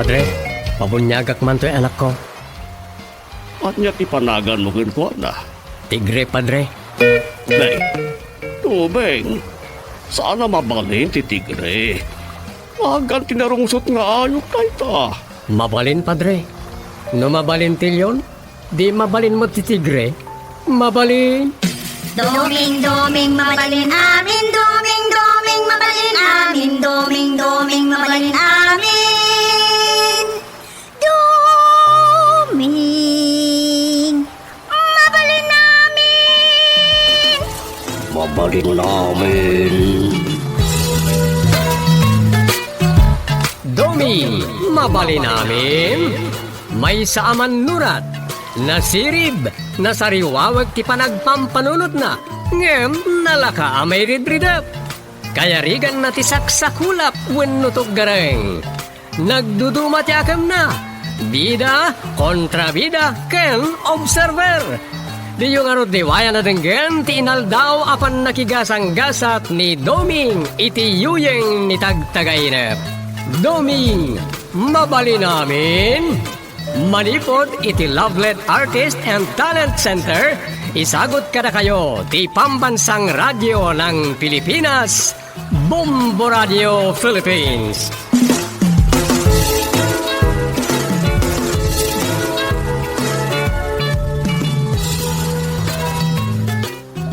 Padre, pabunyagak man to'y anak ko. At niya tipanagan mo ko na. Tigre, Padre. Beng, tubeng. Sana mabalin ti Tigre. Agan tinarungsot nga ayok na ita. Mabalin, Padre. No mabalin tilyon, di mabalin mo ti Tigre. Mabalin. Doming mabalin amin, doming mabalin amin, doming mabalin amin. Doming mabalin amin. Mabalin namin. Domi, mabalin namin. May saaman nurat. Nasirib, nasariwawag ti panagpampanunot na. Ngem, nalaka amay ridridap. Kaya rigan na ti saksakulap wenno gareng. Nagduduma ti akam na. Bida, kontrabida, ken observer. Di yung ano diwaya na denggen ti inaldaw apan nakigasang gasat ni Doming iti yuyeng ni tagtagainep. Doming, mabali namin. Manipod iti Lovelet Artist and Talent Center, isagot kada kayo ti pambansang radyo ng Pilipinas, Bombo Radio Philippines.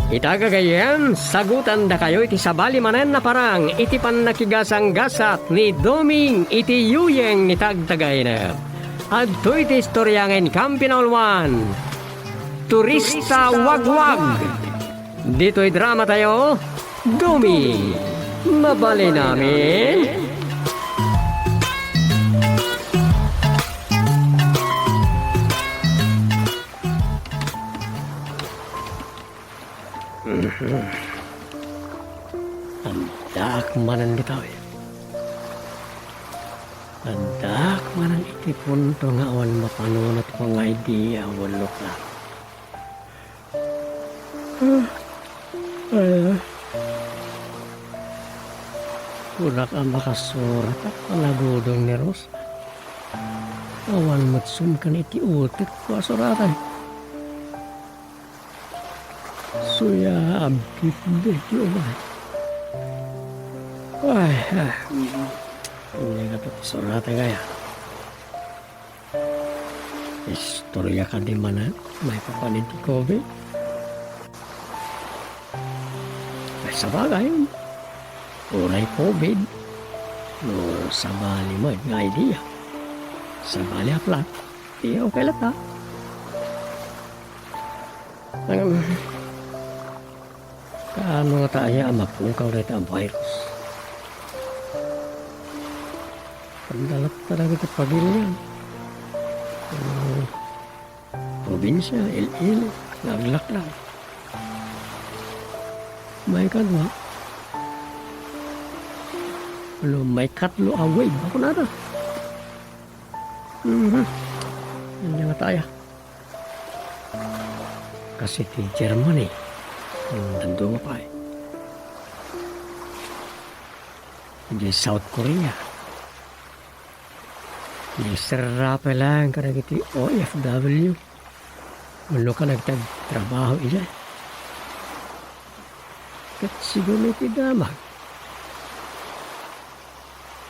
Itagagayan, sagutan da kayo iti sabali manen na parang iti pannakigasang gasat ni Doming iti yuyeng ni tagtagainep. At iti istoryangen Kampinaulwan, Turista Wagwag. Dito'y drama tayo, Dumi, mabali namin. Andak manan bitaw eh. Andak manan iti punto nga awan mapanunot mga idea walok na. Kurak ang makasurat at panagudong ni Rosa. Awan matsum kan iti utik ko asuratan. Suya abdit dito ba? Ay, hindi ka pa suratan kaya. Istorya ka di manan, may papalit ti COVID. Ay, sa bagay, unay COVID. No, sa bali mo, nga idea. Sa bali aplat, di okay lang ha. Kaano nga tayo mapukaw na ito ang virus? Pandalat talaga ito pagilian. Probinsya, il-il, naglak lang. May kadwa. May katlo away. Ako na na. Yan nga tayo. Kasi ti Germany, nandun nga pa eh. Di South Korea. Di sarapa lang ka nagiti OFW. Mulo ka nagtagtrabaho iya. Kat siguro iti damag.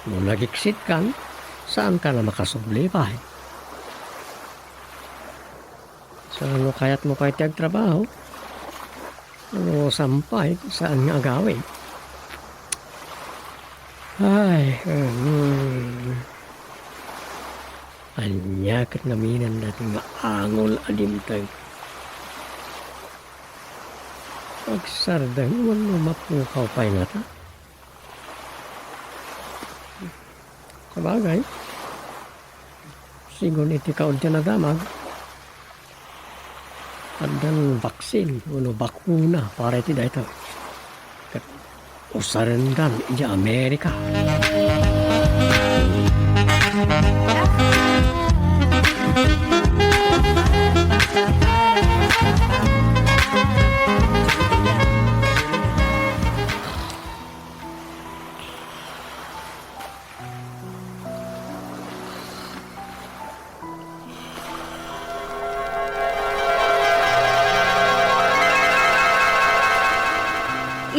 Nung nag-exit kan, saan ka na makasubli pa eh? So, ano kaya't mo pa itagtrabaho? Ano sampay? Saan nga agawin? Ay, anyakat naminan natin nga angol adimtay. Pagsardang wala mapukaw pa nga ta. Sabagay, sigun iti kaon na damag. Andan vaksin, bakuna para iti dahito. Usarendan iti Amerika.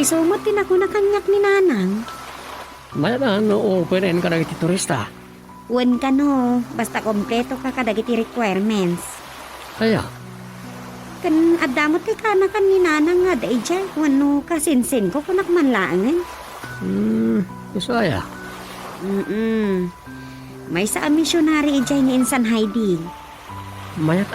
Isumot din ako na kanyak ni nanang. Mayat no open ka na iti turista. Wan ka no, basta kompleto ka kadagiti requirements. Kaya, Kan adamot kay kanakan ni nanang nga day dyan. Wano kasinsin ko kunak manlaangan. isaya. May sa misyonary ijay ni Insan Heidi. Mayat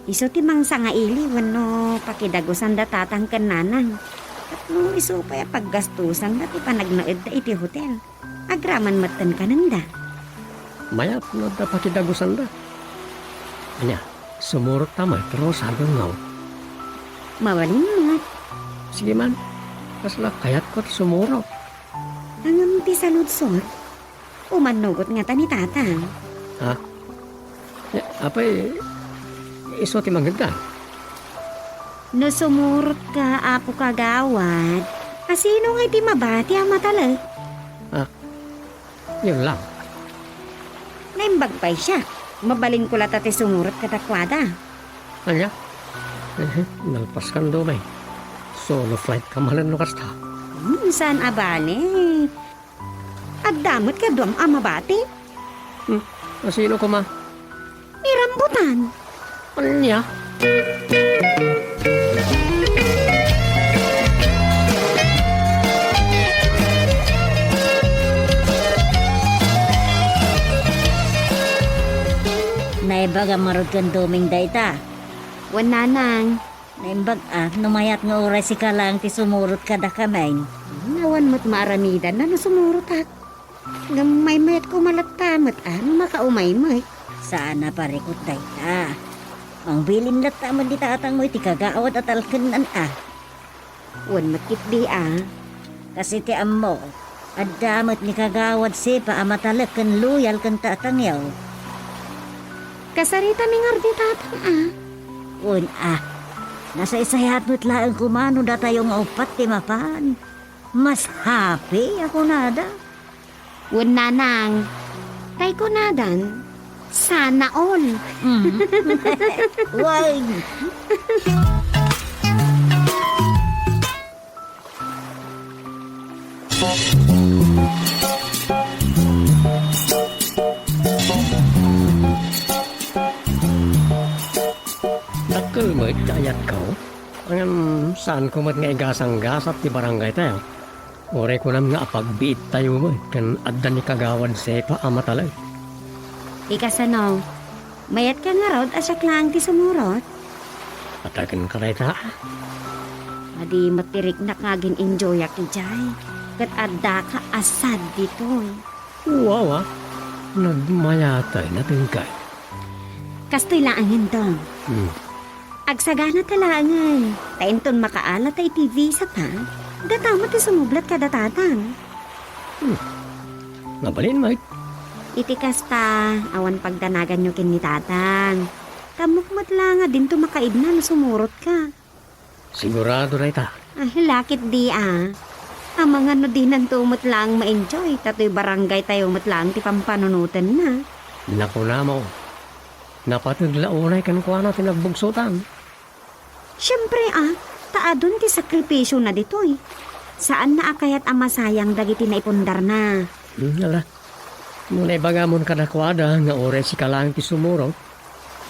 Iso ti mang nga ili, wano pakidagusan da tatang kan nanang. At no iso pa ya paggastusan da ti panagnaed da iti hotel. Agraman matan ka nanda. Mayat no da pakidagusan da. Anya, sumurot tamay pero sagang ngaw. Mawalin mo. Sige man, kasla kayat ko sumurot. Ang ti saludsor. Umanugot nga ta ni tatang. Apay, iso ti manggagdan. No sumurot ka, apo kagawad. Asino nga iti mabati ang matalag? Yun lang. Naimbag pa siya. Mabalin ko lata ti sumurot katakwada. Anya, nalpas kan domay. Solo flight ka malan no kasta. Saan abali? At damot ka duwang amabati? Asino ko ma? Irambutan. Anya? Naimbag ang marod kang duming dayta. Wan nanang. Naimbag numayat nga oras si kalang ti sumurot ka da kamay. Nawan mo't maaramidan na no sumurot at. Gamay mayat ko malatamot no makaumay mo. Saan na parikot dayta? Ang bilin na tamad di tatang mo iti kagaawat at alkanan Wan makit di Kasi ti ammo, at damot ni kagawad sipa amatalak kan luyal kan tatangyaw. Kasarita mi ngardi tatang Un nasa isayat mo't laang kumano da tayong upat ti mapan. Mas happy ako nada. Wan nanang. Tay ko nadan. Sana all. Why? Dakkel mo ayat ko. Ang saan ko mat nga igasang-gasap ti barangay tayo. Ore ko nam nga apagbiit tayo mo. Kan adda ni kagawad sepa amatalay. Ikasano. Mayat ka nga rod asyak lang ti sumurot. Atagan ka rita. Adi matirik na kagin enjoy aki jay. Kat adda ka asad dito. Wow nagmayatay na tingkay. Kastoy laangin dong. Agsagana talangan. Tainton makaala tay TV sa pa. Gatama ti sumublat kada tatang. Nabalin mo Iti kasta, awan pagdanagan nyo kin ni tatang. Kamukmat lang nga din to makaibna na sumurot ka. sigurado rita. Lakit di Ang mga no din ang tumot lang ma-enjoy. Tato'y barangay tayo mat lang ti pampanunutan na. Naku na mo. Napataglaunay kan kuha na tinagbugsutan. Siyempre taadon ti sakripisyo na dito'y. Saan na akayat ang masayang dagiti na ipundar na. Ala. Muna ibagamon ka na kwada nga oras si kalang ti sumurot.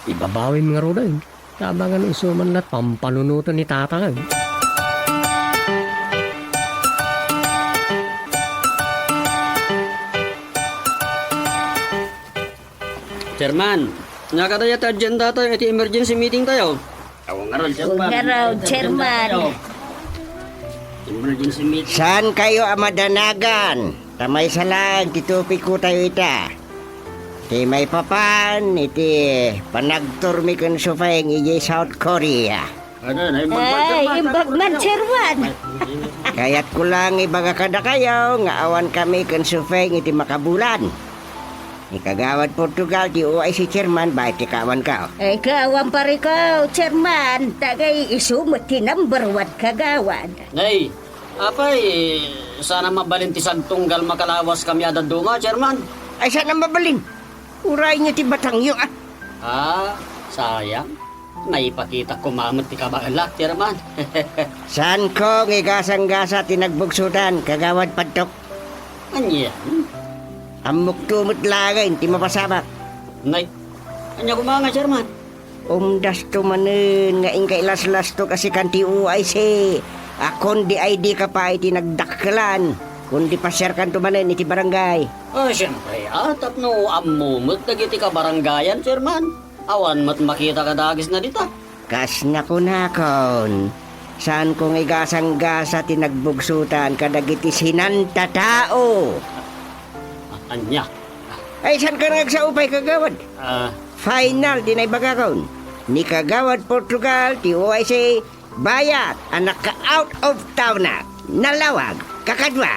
Ibabawin nga rodan. Tabangan isuman na pampanunutan ni tatang. Chairman, nakataya ta agenda tayo, iti emergency meeting tayo. Ako nga ron, Chairman. Chairman. Emergency meeting. Saan kayo amadanagan? Tamay salag, titupi ko tayo ita. Ti may papan, iti panagturmi kan sufayng iji South Korea. Ano, naimbag Imbag man, Chairman. Kaya't ko lang ibaga kada kayo, nga awan kami kan sufayng iti makabulan. Ikagawad Portugal, ti uay si chairman, bakit ti kawan ka? Kawan pa rin ko, Chairman. Tagay isumot ti number 1 kagawad. Nay, apay, sana mabalin ti sagtunggal makalawas kami ada dunga, Chairman. Ay, saan ang mabalin? Uray niyo ti batang yun, Sayang. May pakita ko mamot ti kabagalak, Chairman. Saan ko ngigasang-gasa tinagbugsutan, kagawad padtok? Anya? Amok-tumot lagay, ti mapasamak. Nay, anya ko mga Chairman. Umdas to manen, nga ingkay las-las to kasi kanti UIC. Akon di ID ka pa iti nagdakkelan. Kundi pasyar kan to manen iti barangay. Siyempre, tapno amumot dagiti ka barangayan, Chairman. Awan mat makita ka dagis na dita. Kas na kunakon. Saan ko ngigasang-gasa tinagbugsutan kadagiti sinanta tao. Anya? Ay, saan ka nagsaupay kagawad? Ah, Final din ay bagakon. Ni kagawad Portugal, ti OIC, bayat, anak ka out of town na. Nalawag, kakadwa.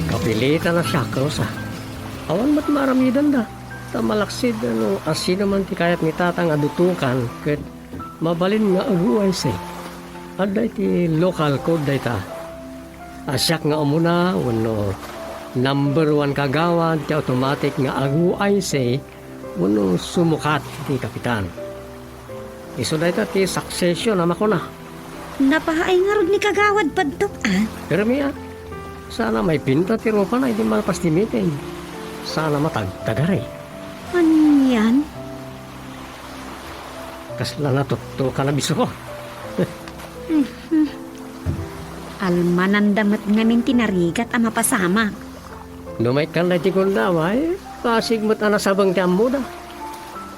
Kapilitan na siya, Rosa. Awan mat maramidan da. Tamalaksid, asino man ti kayat ni tatang adutukan, ket mabalin nga aguay say. Aday ti local code day ta. Asyak nga umuna, number 1 kagawad, ti automatic nga aguay say, sumukat ti kapitan. Iso day ta ti succession ama ko na. Napahaay nga rod ni kagawad padtok Pero miya, sana may pinta ti ropa na hindi malapastimitin. Sana matagtagari. Anyan? Kasla na tutto ka na biso ko. Almanandamat ngamin tinarigat ama pasama. Numay kan na ti kundaway, pasig mo't anasabang ti amuda.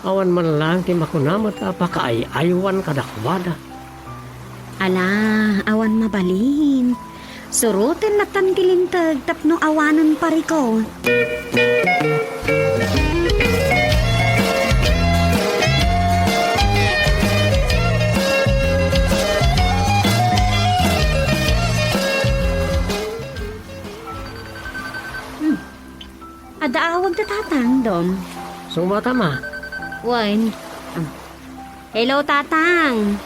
Awan man lang ti makunamot apakaayaywan kadakwada. Ala, awan mabalin. Surutin na tangkilintag tapno awanan pariko. Adaawag na tatang, Dom. Sumatama. Wan. Hello, tatang.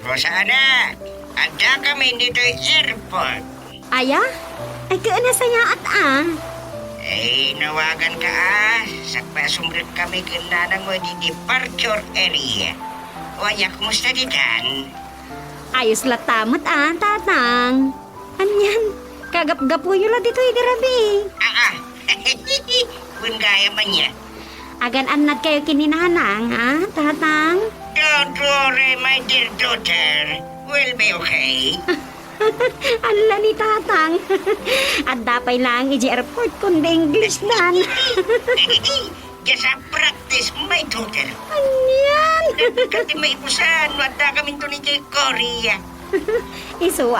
Rosana, ada kami dito airport. Aya? Ay, kaana saya at Eh, nawagan ka Sakpa sumrit kami kinanang mo di departure area. Waya, kumusta ditan? Ayos la tamat tatang. Anyan, kagap-gapuyo la dito idirabi. Bundaya man niya. Agan anad kayo kininanang, tatang? Don't worry, my dear daughter. We'll be okay. Ala ni tatang. At dapay lang i-airport kundi English nan. Just a practice, my daughter. Anyan. Kati may ipusan, wala kami to ni Korea. Iso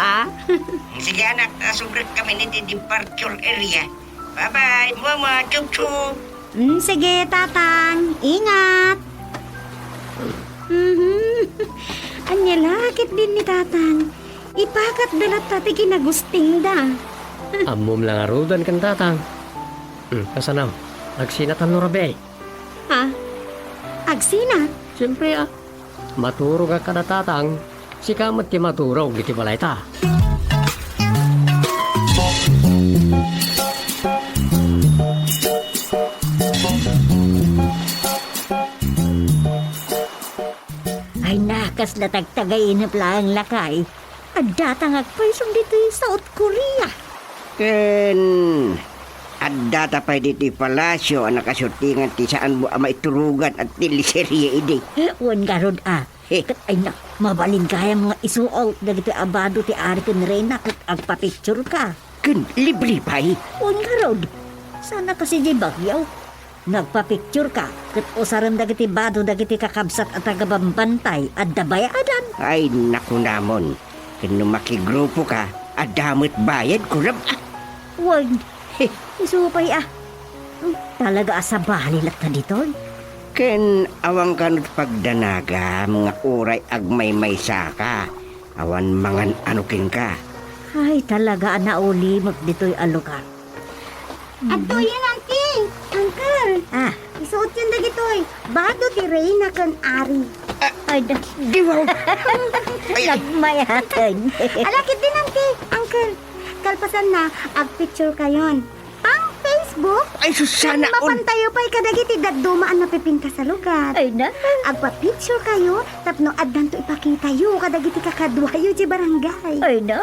Sige anak, sumrit kami ni departure area. Bye-bye, mama, chup-chup. Sige, tatang. Ingat. Anya lakit din ni tatang. Ipakat dalat tati kinagusting da. Amom lang arudan kan tatang. Kasanam, nagsinatan no rabi. Agsina? Siyempre maturog ka kada tatang. Si kamat ti maturog, di balay ta. Ay nakas na tagtagayin na plaang lakay. At datang agpaisong dito yung South Korea. Ken, adda tapay dito palasyo ang nakasyutingan ti saan mo ama iturugan at tiliserye idi. Wan garod Kat ay na, mabalin kaya mga isuot na dito abado ti ari ken reyna kat agpapicture ka. Ken, libre pa'y. Wan garod. Sana kasi di bagyaw. Nagpapicture ka, kat usaram dagiti bado dagiti kakabsat at tagabambantay at dabayadan. Ay, naku namon. Ken makigrupo ka, adamot bayad kurab. Wag, isupay Talaga asa balilat ka dito? Ken, awang kanot pagdanaga, mga uray agmay may saka. Awan mangan anukin ka. Ay, talaga nauli dito'y alugar. Ato yan, auntie. Uncle. Isuot yan na gitoy. Bado ti Reyna kan ari. Ay, Diwaw! nagmayatan. Alakit din, auntie. Uncle. Kalpasan na, ag-picture kayon. Pang Facebook? Ay, Susana, Mapantayo pa'y kadagiti dumaan na pipinta sa lugar. Ay na. Agpa-picture kayo, tapno addan to ipakita yo, kadagiti kakadwayo di barangay. Ay na.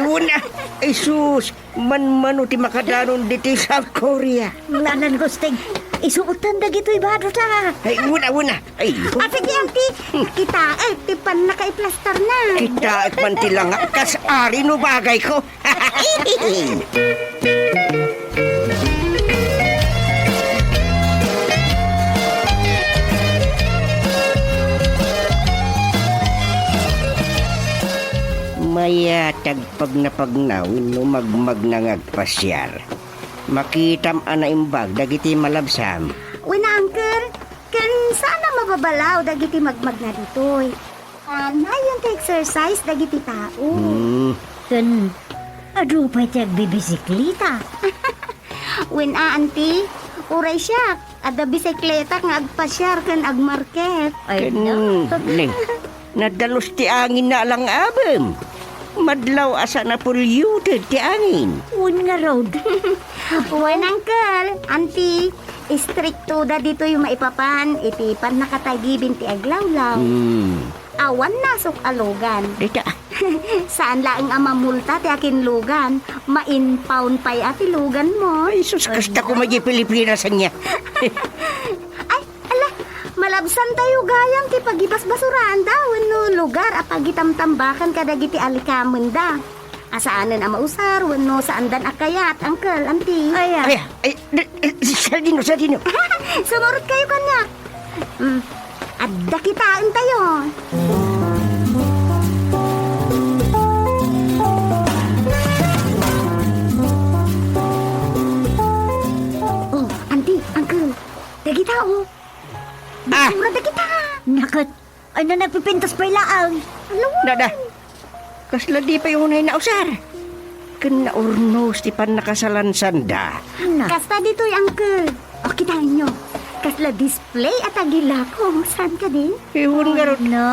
Una, ay sus, man-mano ti makadanon diti South Korea. Nanan gusting. Isuutan da gito'y bado ta. Ay, una. Ay, Ah, sige, auntie. Kita, tipan na kay-plaster na. kita at mantilang kas ari no bagay ko. Mayatag pag napagnawin no magmag nangagpasyar. Makitam ana imbag dagiti malabsam. Wina, uncle. Kan sana mababalaw dagiti magmag na ditoy. Na yung exercise dagiti tao. Kan, adu pa'y tiyag bibisiklita. Wina, auntie. Uray siya. Ada bisikleta nga agpasyar kan agmarket. Ay na. Ning, nadalos ti angin na lang abem. Madlaw asa na polluted ti angin. Un nga road. Wen, uncle. Auntie. Istrikto da dito yung maipapan. Itipan nakatagibin ti aglawlaw. Awan nasok alogan. Dita, Saan laang amamulta ti akin lugan? Ma-impound pa'y ati lugan mo. ay sus, kasta ko magi Pilipinas niya. Ay, ala, malabsan tayo gayam ti pagibas basuraan daw. No lugar apagitam-tambakan kadagiti alikamun da. Asaanan ang mausar, no saan dan akayat, uncle, auntie. Ay, sa dino. Sumurot kayo kanya. Adda kitaan tayo. Oh, auntie, uncle. Dagi tao. Ah, Basura da kita. Nakat. Ay na nagpipintas pa'y laang. Dada, kasla di pa yung unay na usar. Kan naurnos ti pan nakasalansan da. Na. Kasta dito'y uncle. O, kitain nyo. Kasla display at agila ko. Saan ka din? Iwan nga ron. No.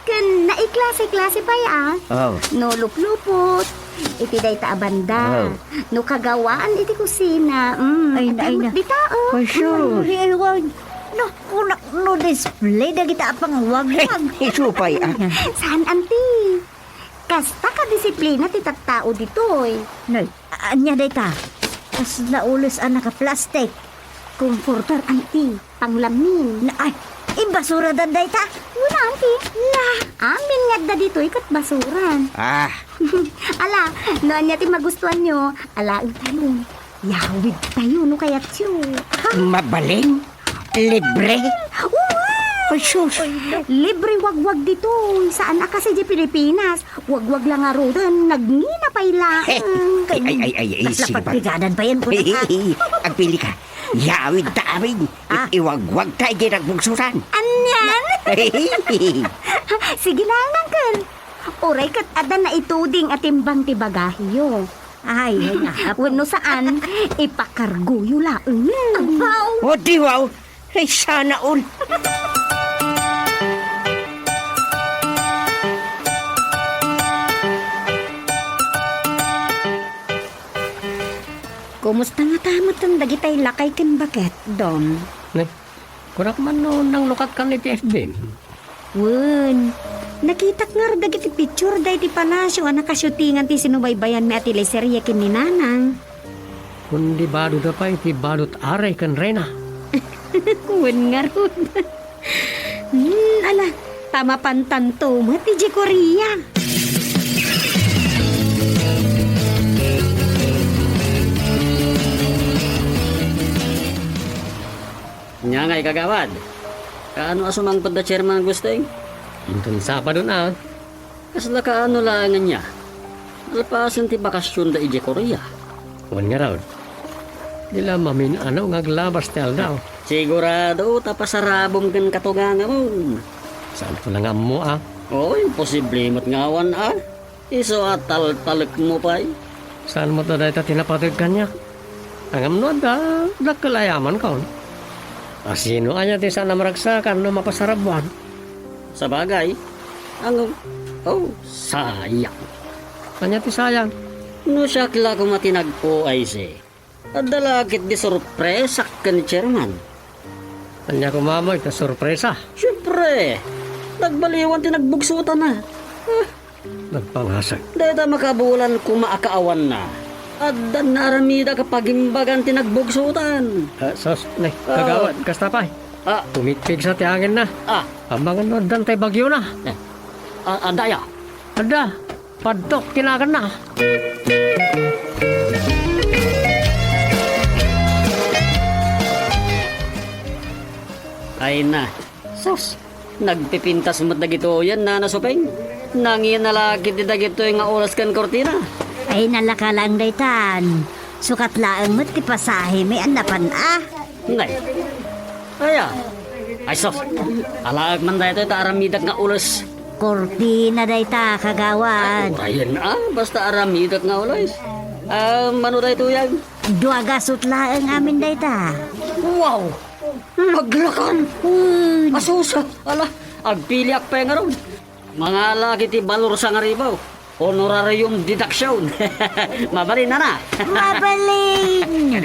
Kan naiklase-klase pa ya. Oh, No lup-lupot. Iti day ta abanda. Oh. No kagawaan iti kusina. Ay, na, ay, na. Di tao. for sure. Ay, ewan. No, kunak no display da kita pang wag-wag. Isupay, ah. Saan, auntie? Kasta ka disiplina ti tattao ditoy. Noy, anya day ta. As naulos ang naka-plastic. Comforter, auntie. Panglamin. Na, ay, imbasura dan day ta. Wala, auntie. La, amin nga da ditoy kat basuran. Ah, Ala, noon niya ti magustuhan nyo. Ala, ang tanong. Yawid tayo no kayat siyo. mabaling? Libre? Ay, sus. Libre wagwag dito. Saan na kasi di Pilipinas? Wagwag lang nga rodan. Nagngina pa ilang. Ay, Kasla sige pa. pagpigadan pa yan po na. Ang pili ka. Yawid ta amin. Iwagwag tayo ginagbugsuran. Anyan? Sige lang, uncle. Oray kat adan na ituding at timbang ti bagahiyo. Ay, ay na. Wano saan, ipakarguyo laeng. Wow! O, di wow. Ay, sana all. Kumusta nga tamot ang dagitay lakay kin baket, Dom? Ne, kurak man no nang lukat kan ni TFB. Wun, nakitak nga dagiti picture day ti palasyo ang nakasyutingan ti sinubaybayan mi ati serye kin ni Nanang. Kundi bado da pa iti badot aray kan rena. Wun nga ron. Ala, tama pantanto mo ti Korea. Nya nga kagawad. Kaano asumang pada chairman gusteng? Intun Sabado na. Kasla kaano langan niya. Alpasan ti bakasyon da ije Korea. Wan nga raw. Dila mamin ano ngaglabas tel daw. Sigurado tapasarabom kan katuganga mo. Saan ko lang mo ah. Oh, imposible mo't ngawan ah. Iso at talak mo pa eh. Saan mo to dahil tinapatid kanya? Angam no da, nakalayaman ka. Asino anya ti sana maragsakan no mapasarabuan. Sa bagay, ang sayang. Kanya ti sayang. No siya kila ko matinagpo ay si. Adalakit di sorpresa ka ni Chairman. Kanya ko mamoy, ta sorpresa. Siyempre, nagbaliwan ti nagbugsutan na. Nagpanghasag. Dahil ta makabulan kung maakaawan na. At dan naramida kapag imbagan ti nagbugsutan. Sos, nay, kagawad, kastapay. Ah, Tumitpig sa tiangin na. ah, Ambangan no, dantay bagyo na. adaya. Ada, padok tinagan na. Ay na. Sos, nagpipintas mo't dagito yan na nasupeng. Nangin na lagi ti dagito yung nga oras kan kortina. Ay nalaka lang daytan. Sukat laang mo't ti pasahe may anapan Nay. Aya. Ay sos, alaag man dahito ito aramidak nga ulas. Kortina dayta kagawad. Ayan basta aramidak nga ulas. Mano dahito yan? Duagasot laang amin dayta. Wow! Maglakan! Asusa! Ala, agpiliak pa nga ron. Mga laki ti balor sa nga ribaw. Honorarium deduction. Mabalin na na. Mabalin!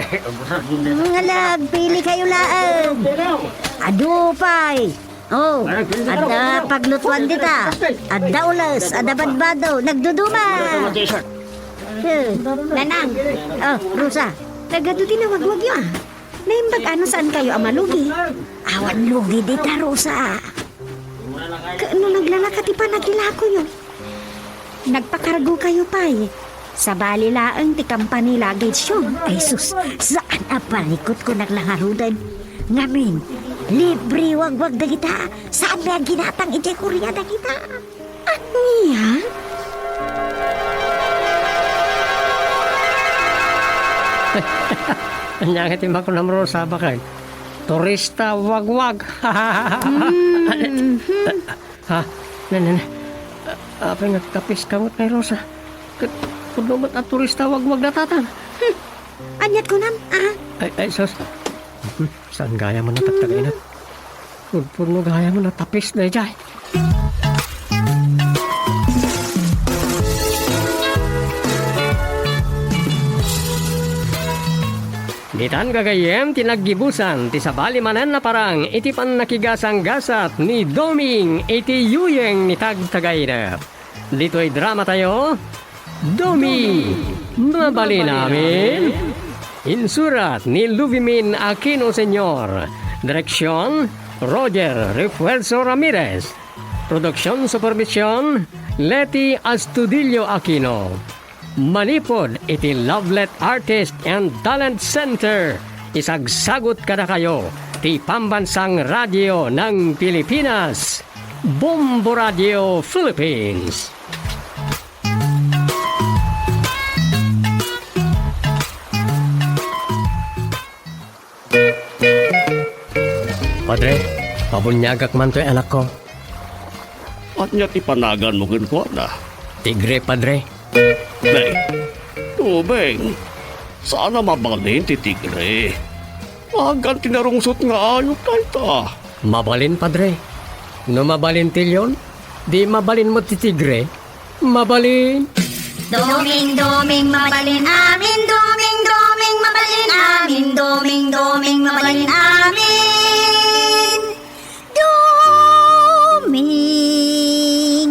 Mga pili kayo laang. Adupay! Oh, ada paglutuan dita. Ada ulas, ada badbado, nagduduma. Nanang, Oh, Rosa. nagado tinawag-wag yun. Naimbag ano saan kayo amalugi? Awan lugi dita, Rosa. Kaano naglalakati pa nagilako yun? Nagpakargo kayo pa eh. Sa bali laang ti company luggage yun. Ay sus, saan aparikot ko naglangarudan? Ngamin, libre wag-wag na kita. Saan may ang ginatang iti Korea na kita? Niya? Kanya kitimbang ko namro sa bakay. Turista wag-wag. Ha? Nan. Apa nga kapis kamot kay Rosa? Kuno ba't at turista wag-wag na tatang? Anyat ko nam, Ay, sos. Saan gaya mo na tatagainat? Puno gaya mo na tapis na jay. Ditan gagayem tinaggibusan ti sabali manan na parang iti pan nakigasang gasat ni Doming iti yuyeng ni tagtagainap. Dito'y drama tayo. Domi, mabali namin. Insurat ni Luvimin Aquino Sr. Direksyon, Roger Refuerzo Ramirez. Production Supervision, Leti Astudillo Aquino. Manipod iti Lovelet Artist and Talent Center. Isagsagot kada kayo ti Pambansang Radyo ng Pilipinas. Bombo Radio Philippines. Padre, pabunyagak man to'y anak ko. At niya tipanagan mo kin ko na. Tigre, padre. Nay, tubeng. Sana mabalin ti tigre. Magan tinarungsot nga ayok tayo ta. Mabalin, padre. No mabalin tilyon, di mabalin mo ti tigre. Mabalin. Doming, doming, mabalin amin. Doming, doming, mabalin amin. Doming, doming, mabalin amin. Doming!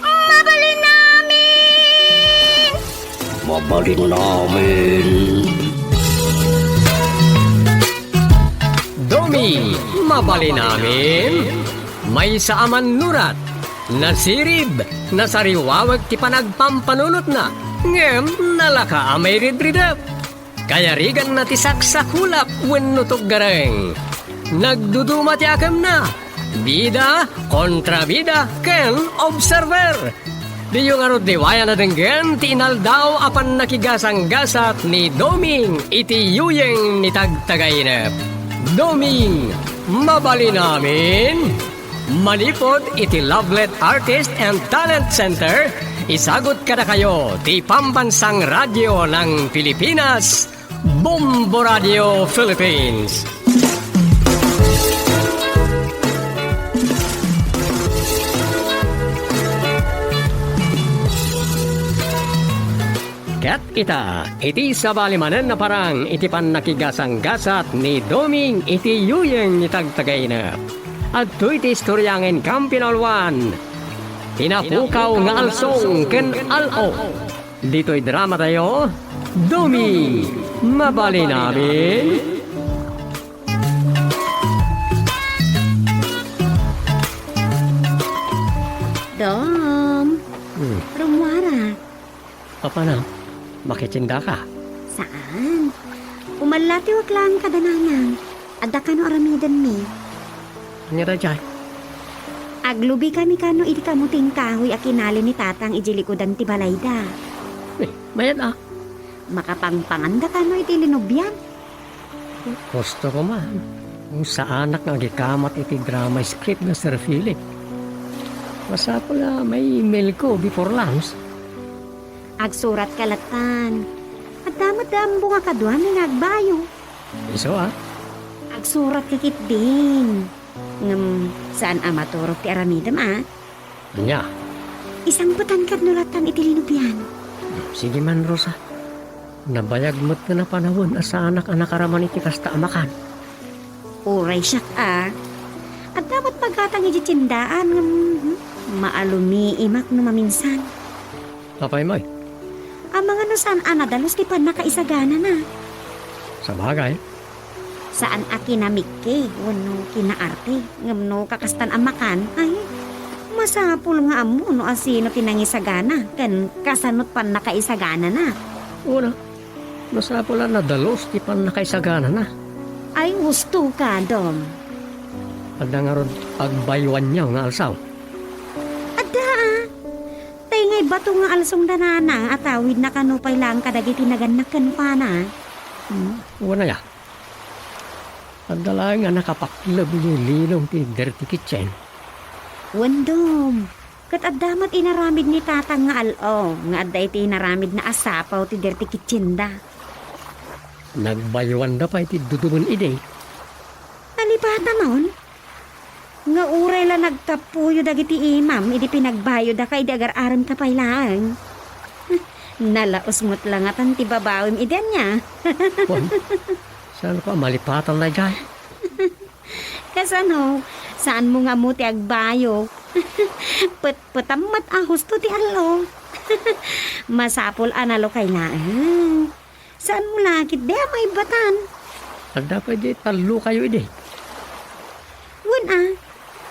Mabalin amin. Mabalin namin. Domi, mabalin namin. May saaman nurat. Nasirib, nasariwawag ti panagpampanunot na. Ngem, nalaka amay ridridap. Kaya rigan na ti saksakulap wenno gareng. Nagduduma ti akam na. Bida, kontra bida, ken observer. Di yung arot diwaya na denggen, ti inaldaw apan nakigasang gasat ni Doming iti yuyeng ni tagtagainep. Doming, mabali namin. Manipod iti Lovelet Artist and Talent Center. Isagot kada kayo ti Pambansang Radyo ng Pilipinas. Bombo Radio Philippines. Kat ita, iti sa balimanan na parang iti pan nakigasang-gasat ni Doming iti yuyeng itagtagay na. At to iti istoryangin Kampinolwan. Tinapukaw nga alsong ken alo. Dito'y drama tayo, Doming, mabali namin. Dom, rumwara. Papa na, makitsinda ka. Saan? Umalati wag lang kadananang. Adda ka no aramidan mi. Nira jay. Aglubi kami kano iti kamuting kahoy a kinali ni tatang ijilikodan ti balayda. Mayat ah. Makapangpangan da kano iti linubyan. Gusto ko man. Kung sa anak nga gikamat iti drama script na Sir Philip. Masa pala may email ko before lunch. Agsurat kalatan. At damat-dam bunga kaduan ng agbayo. Iso ah. Agsurat kakit din. Ngam saan amaturok ti aramidam ah. Anya, Isang putan kad nulatan iti linubyan. sige man Rosa. Nabayag mo't na panahon asa anak araman iti kasta amakan. Uray siyak ah. At dapat pagkatang iti tindaan ngam maalumi imak no maminsan. Papay moy, Ang mga nasaan anadalos di pa nakaisagana na. sa bagay. Saan a kinamike, wano kinaarte, ngam no kakastan amakan, ay, masapul nga amo no asino tinangisagana, kan kasanot pan nakaisagana na. Una, nasa pala nadalos di pan nakaisagana na. Ay, gusto ka, Dom. Ada nga ron agbaywan niya nga alsaw. Ada ah. Tay ngay bato nga alsong danana at awid na kanupay lang kadagiti naganakan pa na. Una ya. Adala nga nakapaklab yung lilong ti dirty kitchen. Wandom. Kat adamat inaramid ni tatang nga alo, nga adda iti inaramid na asapaw ti dirty kitchinda. Nagbaywan da pa iti duduman ide. Alipata nun? Nga uray la nagtapuyo dagiti imam, idi pinagbayo da kay agar-aram kapay lang. Nalaos mo't lang atan ti babawim idan niya. Wan, saan ko malipatan na dyan? Kasano, saan mo nga mo ti agbayo? Putamat ahos to ti alo. Masapol analo kay laan. Saan mo lakit de may batan? Ada pa di talo kayo ide. Wan ah,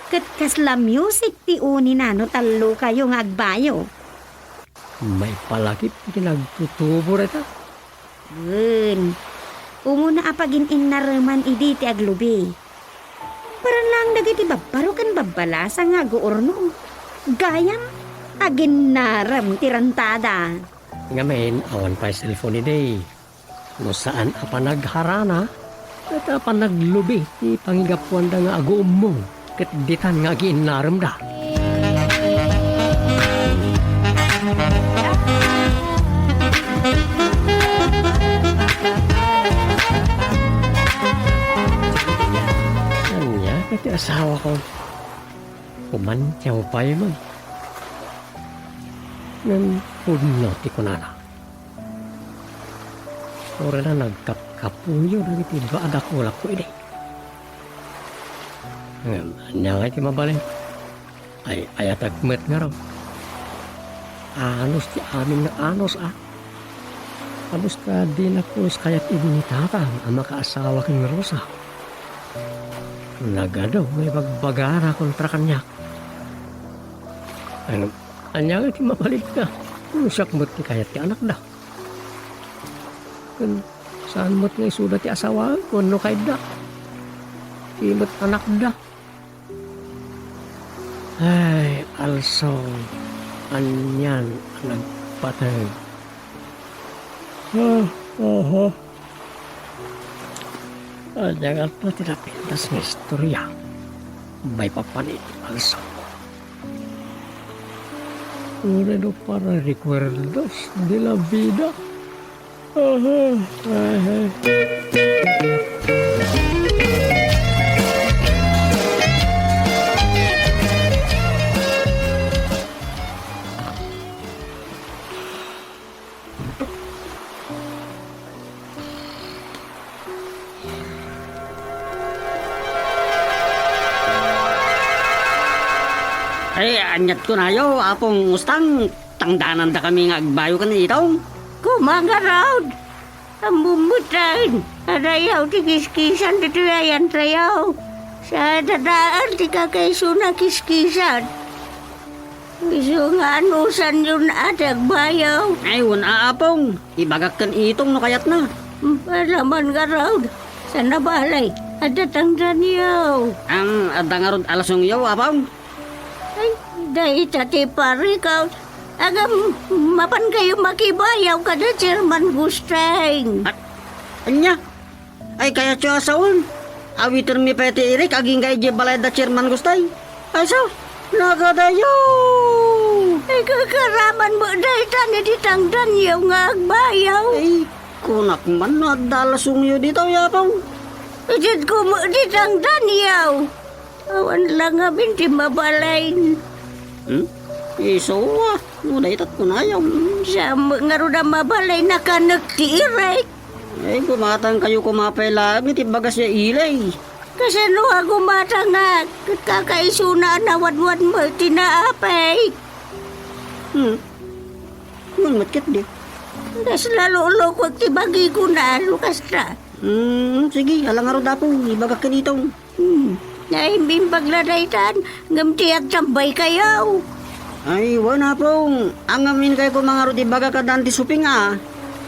kat kasla music ti uni na no talo kayo nga agbayo. May palakip pinagtutubo rita. Wan, umuna apagin inaraman idi ti aglubi. Parang lang dagiti babbaro kan babbalasa nga guurno. Gayam, agin naram tirantada. Nga men, awan pa yung cellphone ide. No saan apa nagharana, at apa naglubi, ti pangigapuan da nga agoom mo, kat ditan nga ginaram da. Anya, kati asawa ko. Kumantyaw pa yun. Nang puno ti kunana. Ora na nagkapkapuyo na iti baada ko lako ide. Anya nga iti mabalin. Ay ayatagmet nga raw. Anos ti amin na anos ah. Anos ka din ako kayat ibinitata ang makaasawa kang Rosa. Nagado, may bagbagara kontra kanya. Ano, anya nga iti mabalik ka. Usak mo't ti kayat ti anak da. Kun saan mo't nga isuda ti asawa kung no kay da. Imot anak da. Ay, also, anyan nagpatay. Jangan pa tinapintas ng istorya. May papanit also. Uno para recuerdos de la vida. Ay, anyat ko na yo, apong mustang, tangdanan da kami nga agbayo ka na itong. Kumanga raud. Ambumutan. Arayaw ti kiskisan dito yan trayaw. Sa dadaan ti kakaisuna kiskisan. Iso nga anusan yun adag bayaw. Ay, wala apong, ibagak kan itong no kayat na. Palaman ka raud. Sa nabalay. Adatang danyaw. Ang adangarod alasong yaw, apong. Ay, dahil ti pari ka. Agam, mapan kayo makibayaw ka na Chairman Gusteng. Anya? Ay, kaya siya asawon. Awitin mi peti irik, aging kay balay da chairman gustay. Ay, so, nagadayo. Ay, kakaraman mo dahil tani ditangdan yaw nga agbayaw. Ay, kunak man, nadalasong yun dito, yapong. Ijid ko mo ditangdan yaw. Awan lang nga binti mabalain. Iso, muna itat ko na yung. Sa nga ro na mabalay na ka nagtiiray. Ay, kumatang kayo kumapay lang, iti bagas niya ilay. Kasi no ako mata nga, kakaisuna na wadwad mo tinaapay. Ngun matkit di. Das lalo ulok tibagi ko na, lukas na. Sige, alang araw dapo, ibagak ka ditong. Naimbing pagladaytan, ngamtiyak tambay kayaw. Ay, wala pong. Ang amin kayo ko mga rodi baga ka danti suping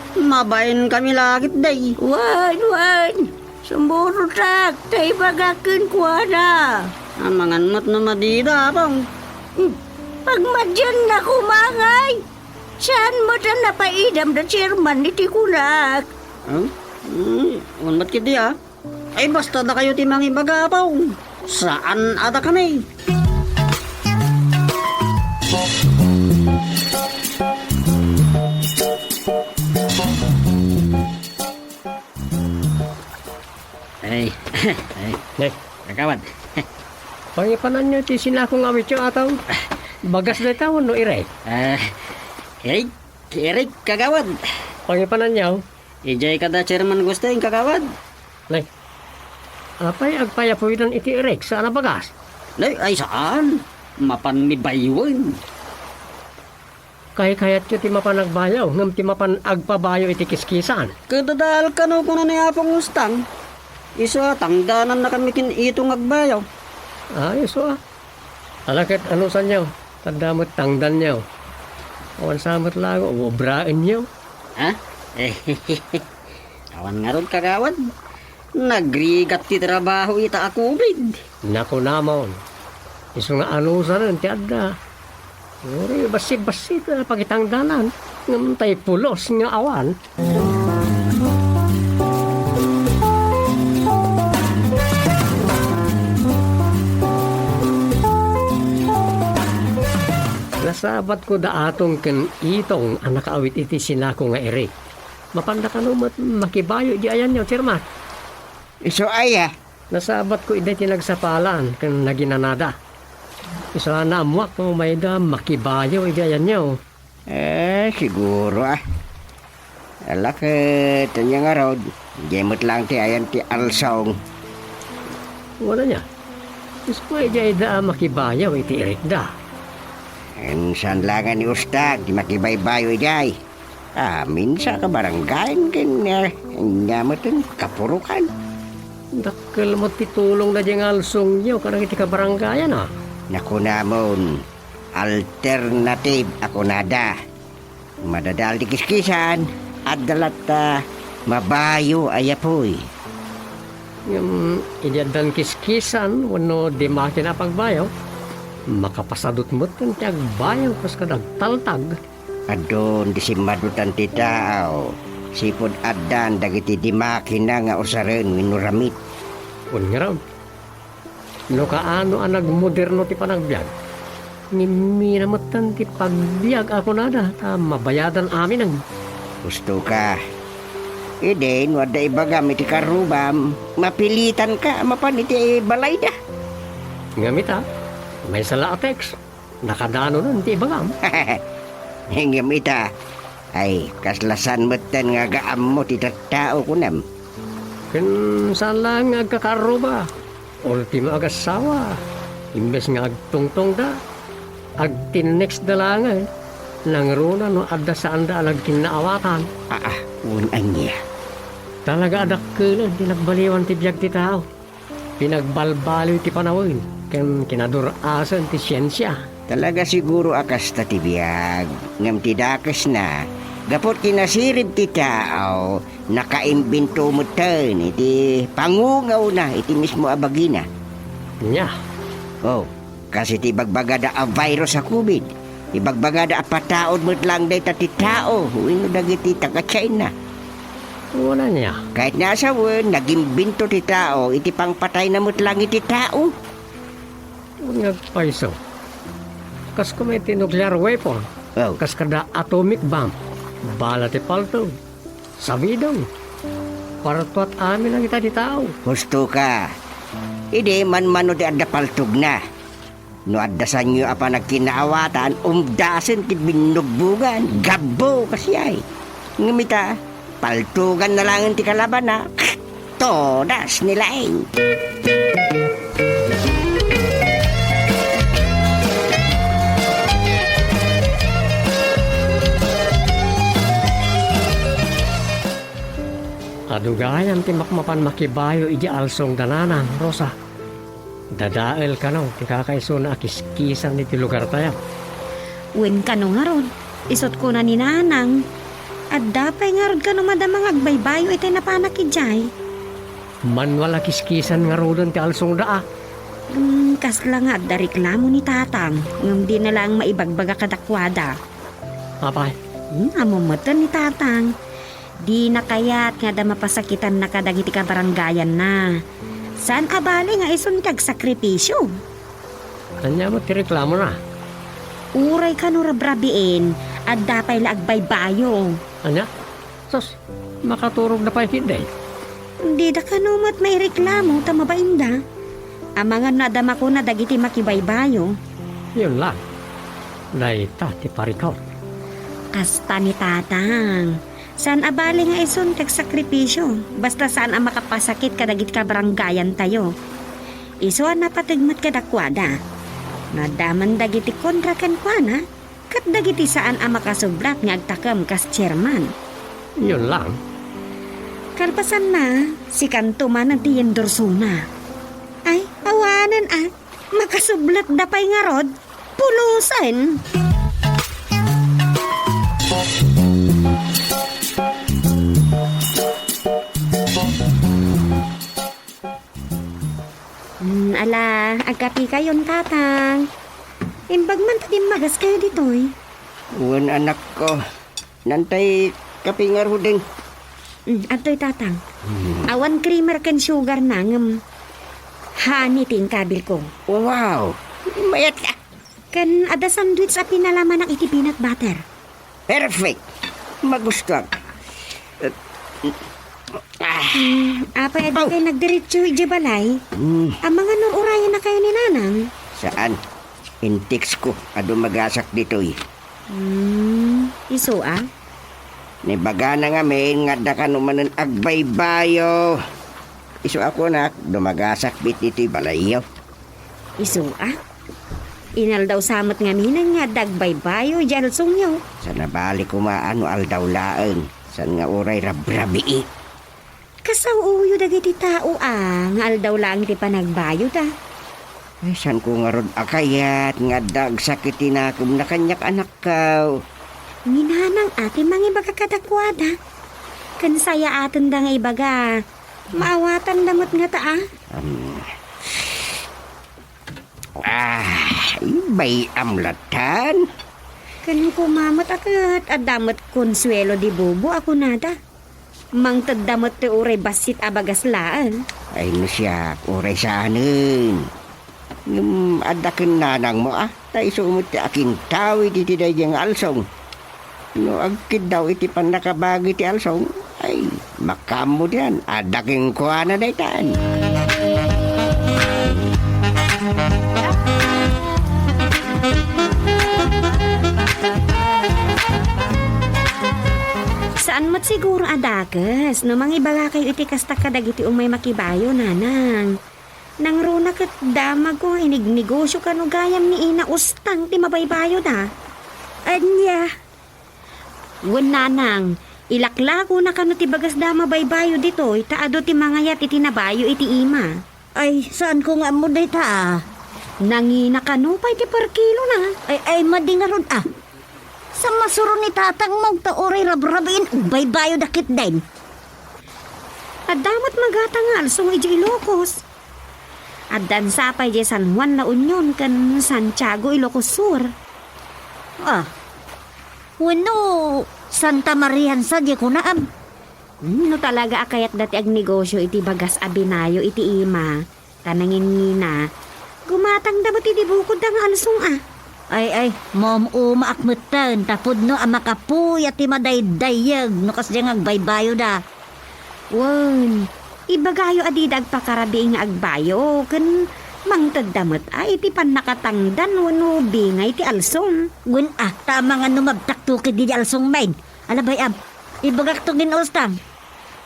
Mabayin kami lagit day. Wan. Sumuro tak, tay bagakin ko na. Ang mga mat na madida pong. Pagmadyan na kumangay. Saan mo ta napaidam na chairman ni Tikunak? Unmat kiti Ay, basta na kayo timang ibaga pong. Saan ada ka na Ay, kagawad. Pangipanan nyo ti sinakong awit yung ataw. Bagas na tawon no iray. Eric, kagawad. Pangipanan nyo. Ijay kada chairman gusto yung kagawad. Nay, apay agpayapuidan iti iray sa bagas. Ay, saan? Mapan mi baywan. Kayat nyo ti mapanagbayaw, ngam ti mapan agpabayo iti kiskisan. Kadadal ka no kuno ni apong ustang. Isa, tangdanan na kami kin itong agbayaw. So alakit ano sa nyo? Tandamot tangdan nyo. Awan samot lago, ubrain nyo. Awan nga ron kagawad. Nagrigat ti trabaho ita ako bid. Naku namon. Iso nga ano sa rin, tiyada. Uri, basi-basi na pagitangdanan. Ngam tay pulos nga awan. Nasabat ko da atong ken itong anak awit iti sinako nga ere. Mapanda ka numat makibayo di ayan nyo, chairman. Iso ay Nasabat ko iti tinagsapalan ken naginanada. Iso na amuak mo may da makibayo di ayan nyo. Siguro Alak, tanya nga rod. Gemot lang ti ayan ti alsong. Wala niya. Iso ko iti da makibayo iti erik da. Saan langan ni Ustag, di makibaybayo ijay. Minsa ka baranggayan kin nyamutin kapurukan. Dakkel mo titulong na diyang alsong nyo karang iti kabaranggayan Naku namon, alternative ako nada. Madadal di kiskisan, at dalat mabayo ayapoy. Yung idiadan kiskisan, wano di makina pagbayo. Makapasadot mo kan tiyag bayang pas kadagtaltag. Adon di simadutan ti tao. Sipod adan dagiti di makina nga usaren minuramit. Un nga raw. No kaano ang nagmoderno ti panagbiag. Minamutan ti pagbiag ako nada. Mabayadan amin ang. Gusto ka. Iden, wada ibagam iti karubam. Mapilitan ka, mapan iti balay da. Ngamit may sala atex. Nakadano nun ti bagam. Hinggam ita. Ay, kaslasan matan nga gaam mo ti tao kunam. Ken saan lang agkakaro ba? Ultimo agasawa. Imbes nga agtungtong da. Ag tinext na lang nang runa no adda sa anda alag kinaawatan. Unan niya. Talaga adak kailan pinagbaliwan ti biyag ti tao. Pinagbalbaliw ti panawin. Kinadurasan ti siyensya. Talaga siguro akas ta tibiyag. Ngam tidakas na. Gapot kinasirib ti tao. Nakaimbento mo tan. Iti pangungaw na. Iti mismo abagina. Nya, Oh, kasi ti bagbagada a virus sa COVID. Ibagbagada a pataod mo't lang day ti tao. Huwing dagiti taga-China. wala niya. Kahit nasa wen, naging binto ti tao, iti pangpatay na mo't lang iti tao. Nagpaiso. Kas ko may nuclear weapon. Oh, Kas kada atomic bomb. Bala ti palto. Sabidong. Para tuat amin ang kita di tao. husto ka. Ide man-mano di adda paltog na. No adda sa inyo apa nagkinaawatan, umdasen ti binugbugan, gabo kasi ay. Ngamita, paltugan na lang ti kalaban na. Todas nilaing. Adugayan ti makmapan makibayo iji alsong dananang, Rosa. Dadael ka no, ti kakaiso na akiskisan ni ti lugar tayo. Wen ka no nga ron. Isot ko na ni nanang. At dapay nga ron ka no madamang agbaybayo iti napanak ijay. Manual akiskisan nga rodon ti alsong daa. Kasla nga da reklamo ni tatang. Ngam di na lang maibagbaga kadakwada. Apay, Amumatan ni tatang. Di na kaya't nga da mapasakitan na kadagiti ka baranggayan na. Saan abali nga ison kag sakripisyo? kanya mo ti reklamo na. Uray ka no rabrabiin at dapay la agbaybayo. Anya? Sos, makaturog na pa hindi. Di da ka no mat may reklamo tamabainda. Amangan na dama ko na dagiti makibaybayo. Yun lang. Naita ti parikaw. Kasta ni tatang. Saan abali nga ison kag sakripisyo? Basta saan ang makapasakit kadagit ka baranggayan tayo. Isuan na patigmat kadakwada. Nadaman dagiti kontra kan kuana. Kat dagiti saan ang makasubrat nga agtakam kas chairman. Yun lang. Kalpasan na, si Kantuman ang tiyan dorsuna. Ay, awanan makasublat dapay nga rod. Pulusan. Ala, agkapi kayon tatang. Imbag man tadim magas kayo ditoy. Uwan anak ko. Nantay kapingar ho din. Atoy tatang. Awan creamer kan sugar na ngam. Hani ting kabil ko. Wow! Mayat ka. Kan ada sandwich a pinalaman ng iti peanut butter. Perfect! Magustuhan. Apa edi kayo nagdiretso iti balay? Ang mga nung urayan na kayo ni nanang. Saan? Intix ko. Ado magasak dito eh. Iso Nibaga na nga men, nga da ka naman ng agbaybayo. Iso ako na, dumagasak bit dito'y balayaw. Iso Inal daw samot nga minang nga dagbaybayo dyan sungyaw. Sa nabali ko maano aldaw laeng. San nga oray rabrabi. Kasaw uyo dagiti tao nga aldaw lang ti panagbayo ta. Ay, san ko nga rod akayat, nga dag sakiti na kum na kanyak anak ka. Minanang ati mangibaga kadakwada. Kan saya atin da nga ibaga. Maawatan damot nga ta Ibay amlatan. Kan kumamat akat at damot konsuelo di bubo ako nada. Mang tadamot ti uray basit abagas laan. Ay no siya, oray saanin. Adakin nanang mo tayo sumut ti akin tawi di tiday yung alsong. No agkid daw iti pan nakabagi ti alsong. Ay, makamo diyan. Adaking kuha na daytan. Saan mat siguro adakas? No mangibaga kayo iti kasta kadag iti umay makibayo nanang. Nang runa kat damag ko inignegosyo ka no gayam ni ina Ustang ti mabaybayo na. Anya. Wala nang, ilaklago na kano ti bagas da mabaybayo dito, itaado ti mga yat iti nabayo iti ima. Ay, saan ko nga mo day ta? Nangina kano pa iti per kilo na. Ay, madingaron Sa masuro ni tatang mong taoray rabrabin, baybayo dakit din. At damat magatangal sung iti Ilocos. At dansapay di San Juan na Union kan Santiago, Ilocos Sur. Wano, Santa Marian sa di ko naam. No talaga akayat dati ag negosyo iti bagas abinayo iti ima. Tanangin ngina. Gumatang damat iti bukod ang alsong Ay, mom umaakmutan, tapod no amakapuy at imadaydayag, no kas diyang agbaybayo da. Wan, ibagayo adidag pakarabi nga agbayo. Kan mangtad damat iti pan nakatangdan wano bingay ti alsong. Tama nga numabtaktukid di alsong maid. Alabay ibagak to din Ustang.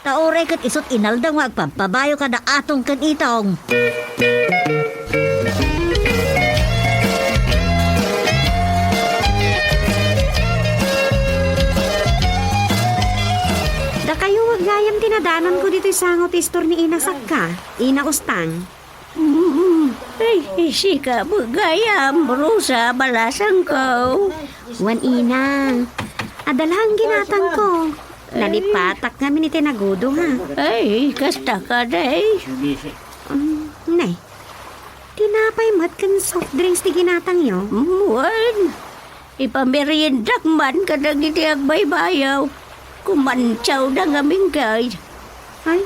Taoray kat isot inalda nga agpapabayo ka na atong kan itong. Da kayo wagayam tinadanan ko dito sangot istor ni Ina Sakka, Ina Ustang. Ay, sika mo gayam, Rosa, balasang ko. Wan Ina, adalahang ginatang ko. Nalipatak kami ni Tinagudo ha. Ay, kasta ka day. Nay, tinapay mat kan soft drinks ti ginatang yo. Muan, ipameriendak man ka na giti agbaybayaw. Kumantsaw na nga minggay. Ay,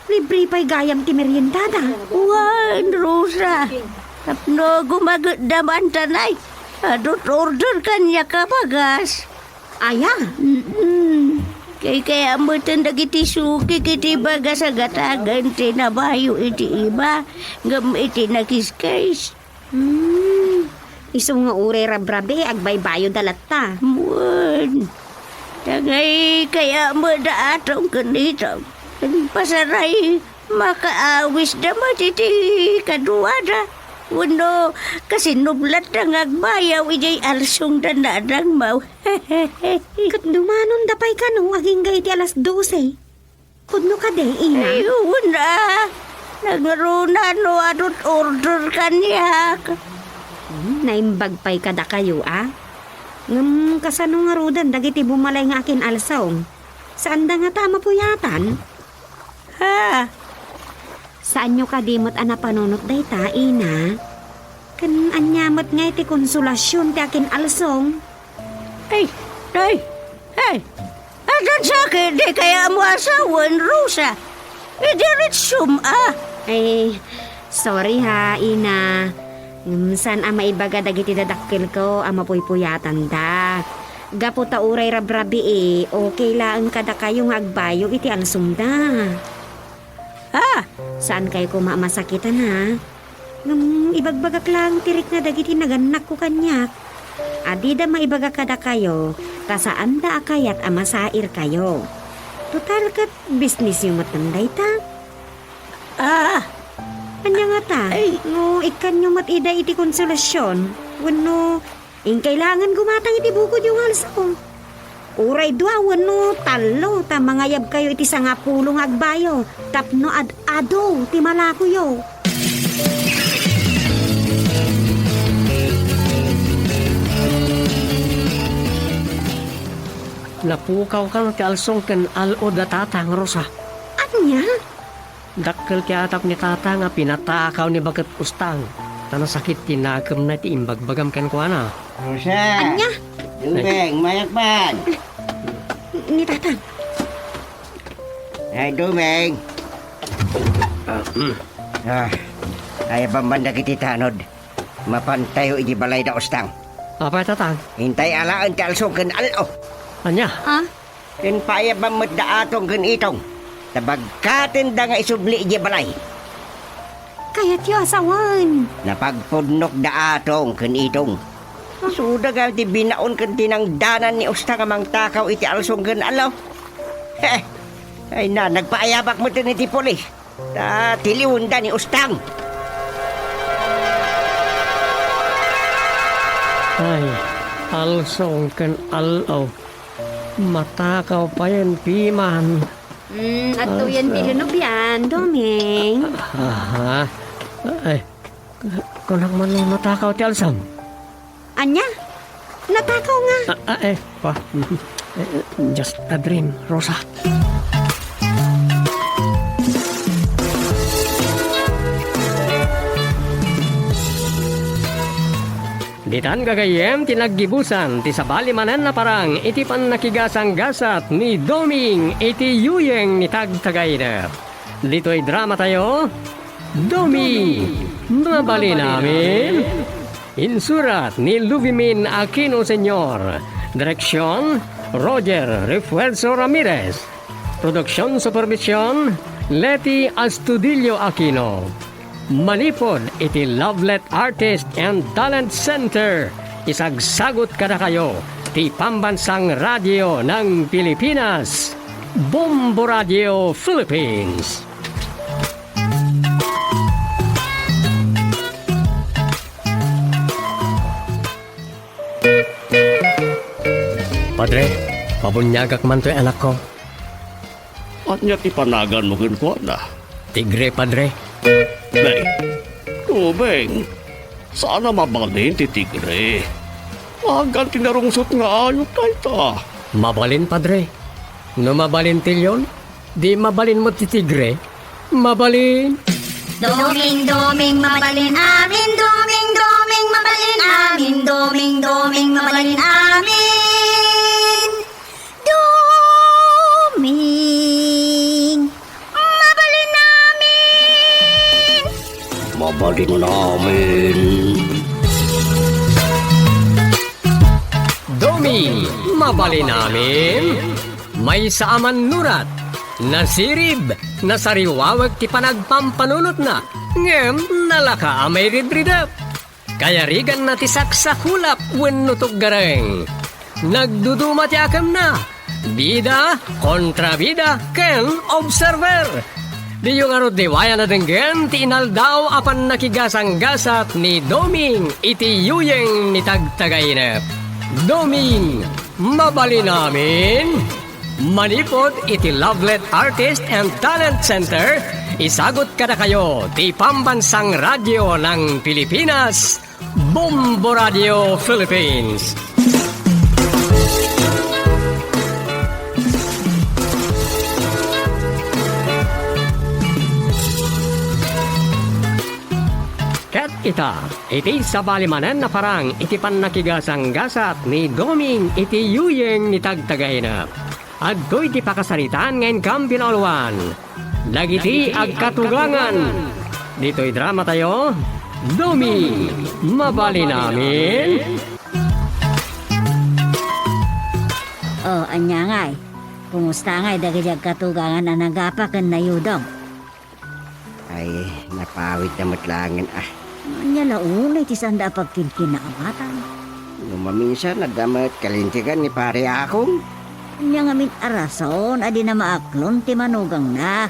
libre pa'y gayam ti meriendada. Wan, Rosa. Tapno gumagdaman tanay. Adot order kanya ka bagas. Aya, Kaya mo tandag iti suki kiti bagas agatagan tinabayo iti iba. Ngam iti nakiskais. iso nga ure rabrabe agbaybayo dalatta. Muan. Tagay kaya mo da atong kanito. Pasaray makaawis na matiti kaduada. Wano, kasi nublat na agbayaw ijay alsong danadang mau. Kat dumanon dapay ka no, aging gay ti alas 12. Kudno ka de, Ina. Ayun na. Nagruna no adot order kanya. Naimbag pa'y kada kayo, Ngam kasano nga rudan, dagiti bumalay nga akin alsong. Saan da nga tama po yatan? Ha? Saan nyo kadimot anapanunot day ta, Ina? Kan anyamot nga iti konsolasyon ti akin alsong. Ay, adan sa akin, di kaya mo asawan, Rosa. Diretsum, Ay, sorry ha, Ina. San maibaga dagiti dadakkel ko, mapuypuyatan da. Gapo ta uray rabrabi okay lang kada kayo nga agbayo iti alsong da. Saan kayo kumamasakitan ha? Ibagbagak lang tirik na dagiti naganak ko kanyak. Adi da maibagak kada kayo, kasaan da akayat amasair kayo. Total kat business yung matanday ta. Anya nga ta? No, ikan yung matida iti konsolasyon. Wano, kailangan gumatang iti bukod yung halsong. Uray dua, wano, talo, ta mangayab kayo iti sangapulong agbayo. Tapno ad-ado, ti malakuyo. Napukaw ka ng kalsong kan alo da tatang, Rosa. Anya? Dakkel kaya atap ni tata nga pinatakaw ni Bagat Ustang. Tanang sakit tinagam na ti imbagbagam kan ko ana. Rosa! Anya? Dumeng, mayakpan! Ni tatang. Ay, Dumeng! Ay, bambanda kiti tanod. Mapantayo iti balay da Ustang. Apa tatang? Hintay alaan ti alsong kan alo. Anya? Ken paya bamot da atong kan itong. Tabagkatin da nga isubli iti balay. Kaya't yu asawan. Napagpudnok da atong kan itong. Suda ka ti binaon kan tinangdanan ni Ustang amang takaw iti alsong kan alo. Ay na, nagpaayabak mo din iti polis. Tiliwon da ni Ustang. Ay, alsong kan alaw. Matakaw pa yan, piman. At yan bilunob yan, Doming. Aha. Ay, kulang man lang matakaw ti alsam. Anya? Natakaw nga. Pa. Just a dream, Rosa. Ditan gagayem tinaggibusan ti sabali manan na parang iti pan nakigasang gasat ni Doming iti yuyeng ni tagtagay na. Dito'y drama tayo. Doming, mabali namin. Insurat ni Luvimin Aquino Sr. Direksyon, Roger Refuerzo Ramirez. Produksyon Supervision, Leti Astudillo Aquino. Manipod iti Lovelet Artist and Talent Center. Isagsagot kada kayo ti Pambansang Radyo ng Pilipinas. Bombo Radio Philippines. Padre, pabunyagak man to'y anak ko. At niya tipanagan mo kin ko na. Tigre, Padre. Nay, tubeng. Sana mabalin ti tigre. Agan tinarungsot nga ayot tayo ta. Mabalin, Padre. No mabalin tilyon, di mabalin mo ti tigre. Mabalin. Doming, doming, mabalin amin. Doming, doming, mabalin amin. Doming, doming, mabalin amin. Doming, mabalin amin. Mabalin namin. Domi, mabalin namin. May saaman nurat. Nasirib, nasariwawag ti panagpampanunot na. Ngem, nalaka amay ridridap. Kaya rigan na ti saksakulap wenno tuggareng. Nagduduma ti akam na. Bida, kontrabida, ken observer. Di yung arod diwaya na denggen ti inaldaw apan nakigasang gasat ni Doming iti yuyeng ni tagtagaynep. Doming, mabali namin. Manipod iti Lovelet Artist and Talent Center. Isagot kada kayo ti Pambansang Radyo ng Pilipinas. Bombo Radio Philippines. Ket ita, iti sabalimanan na parang iti pannakigasang gasat ni Doming iti yuyeng ni tagtagaynap. At do'y ti pakasaritaan ngayon kang pinalwan. Dagiti agkatugangan. Dito'y drama tayo. Doming, mabali namin. Oh, anya ngay. Kumusta ngay dagiti agkatugangan na nagapakan na yudong? Ay, napawit na matlangan ah. Anya launay ti sanda pagkinkinawatan. Maminsan nadamat kalintigan ni pare akong. Anya nga min arason, adi na maaklon ti manugang na.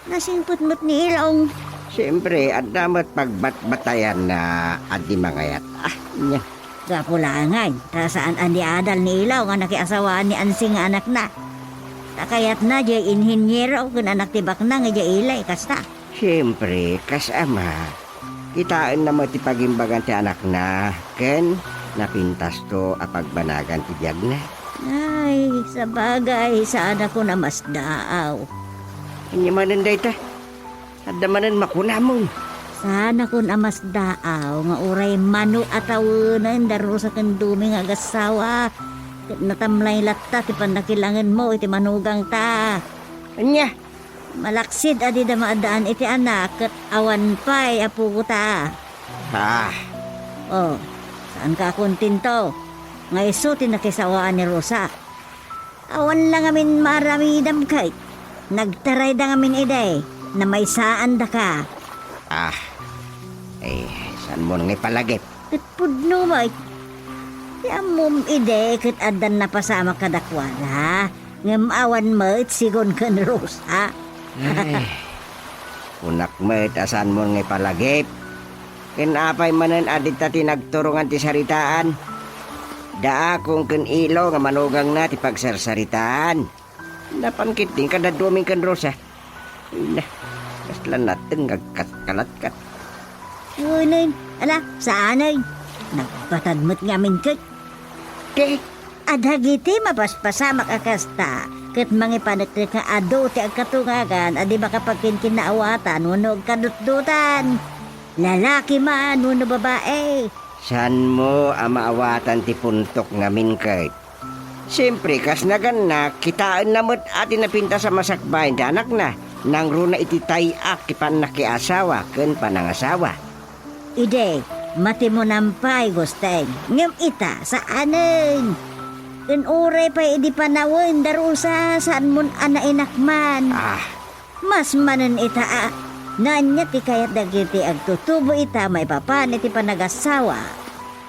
Nasingput-mut ni ilong. Siyempre, at damat pagbatbatayan na adi mangayat. Ah, niya. Kapulangay, saan andi adal ni ilaw nga nakiasawaan ni ansing nga anak na. Takayat na jay inhinyero kung anak tibak na nga jay ilay kasta. Siyempre, kasama. Kitaan na matipagimbagan ti anak na. Ken, napintas to apagbanagan ti biyag na. Ay, sa bagay, saan ako na mas daaw. Hindi manan dayta. At damanan makunamon. Sana ko na mas daaw nga uray mano atawunan daro sa kandumi nga gasawa. Natamlay latta ti panakilangan mo iti manugang ta. Anya, Malaksid adi da maadaan iti anak ket awan pay apo ko ta. ah, Oh, saan ka kontinto? Nga iso tinakisawaan ni Rosa. Awan lang amin maramidam kay. Nagtaray da ngamin iday na may saan da ka. ah. Eh, saan mo nang ipalagip? Ket pudno may. Yamom ide ket adan na pasama kadakwala. Ngem awan mo it sigon kan Rosa. Unak met asan mo nang ipalagip? Kinapay manan adit ta tinagturungan ti saritaan. Da akong kan ilo nga manugang na ti pagsarsaritaan. Napangkit din kada duming kan Rosa. Ay na, kasla natin ngagkat-kalat-kat. Unin, ala, saanay. Nagbatad mo't ngamin kat. Di, Adhagiti mapaspasa makakasta. Kat mangipanak ka ado ti agkatungagan, adi makapagkin kinaawatan, unog kadutdutan. Lalaki man, uno babae. saan mo amaawatan ti puntok ngamin kay? Siyempre, kas naganak, kitaan namot atin napinta sa masakbayan ti anak na. Nang runa iti tayak kipan nakiasawa, ken panangasawa. Ide, mati mo nampay, gusteng. Ngam ita, saanin? Kan uray pa idi panawin, darusa, saan mon anainak man. Ah, Mas manan ita Nanya ti kayat dagiti agtutubo ita may papan iti panagasawa.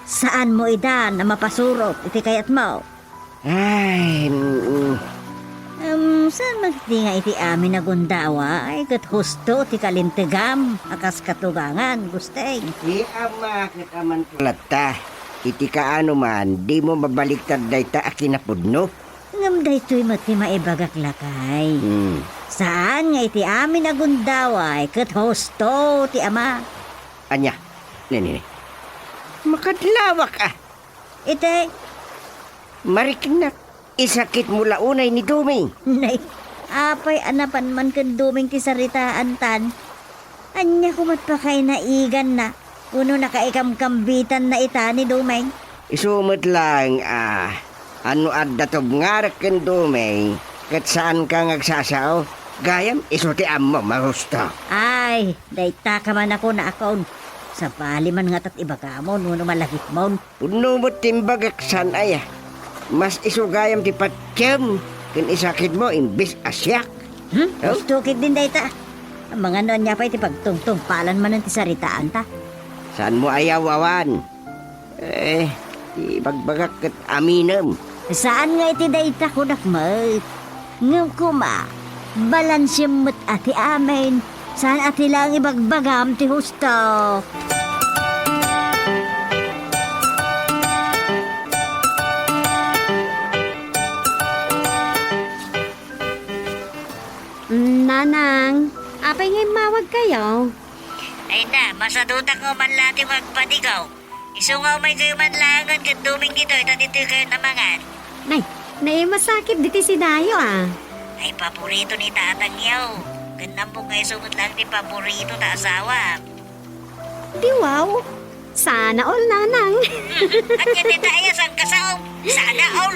Saan mo ida na mapasurot iti kayat mo? ay, Saan magti nga iti amin na gundawa ay kat husto ti kalintigam akas katugangan gusteng. di ama kitaman tulata. Iti kaano man, di mo mabaliktad day ta akinapudno. Ngam daytoy mati maibagak lakay. Saan nga iti amin na gundawa ay kat husto ti ama? Anya, nini, makadlawak ah. Ite, Marikinak, isakit mo launay ni Duming. nay, apay anapan man kan duming ti saritaan tan. Anya kumat pa kay naigan na. Uno nakaikamkambitan na ita ni Dumeng. Isumot lang ano adda to ngarak ken Duming, kat saan ka ngagsasaw? Gayam, isuti ammo marusta. Ay, dayta ka man ako na akon. Sa paliman nga tat iba ka mo, nuno malagit mo. Puno mo timbagak san aya. Mas isugayam ti patsyam, ken isakit mo imbis asyak. Oh? Stukid din dayta. Ang mga noon niya pa iti pagtungtong palan man ti saritaan ta. Saan mo ayaw awan? Ibagbagak kat aminam. Saan nga iti dayta ko nakmat? Ngam kuma, balansyam mo't ati amin. Saan ati lang ibagbagam ti husto? Nanang, apay ngay mawag kayo. Ay na, masaduta ko man lati magpadigaw. Isungaw may kayo man langan kat duming ito, dito kayo namangan. Nay, masakit diti si Dayo ah. Ay paborito ni tatang yaw. Gandang mo kayo sumot lang ni paborito ta asawa. Di wow. Sana all nanang. At yan ita ayas ang kasaom. Sana all.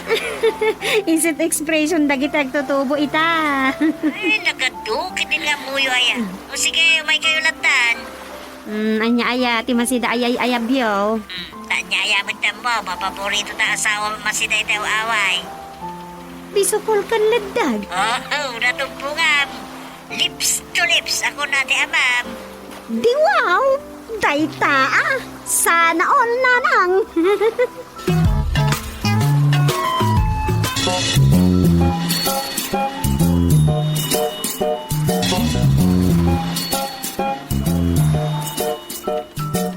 Isit expression dagiti agtutubo ita. Ay, nagadukit din nga muyo aya. O sige, may kayo latan. Anya aya, ti masida ayay ayabyo. Tanya ayaman mo, mapaborito ta asawa masida itaw away. Bisukol kan laddag. Oh, natumpungam. Lips to lips, ako na ti amam. Di wow. Dayta ah. Sana all nanang.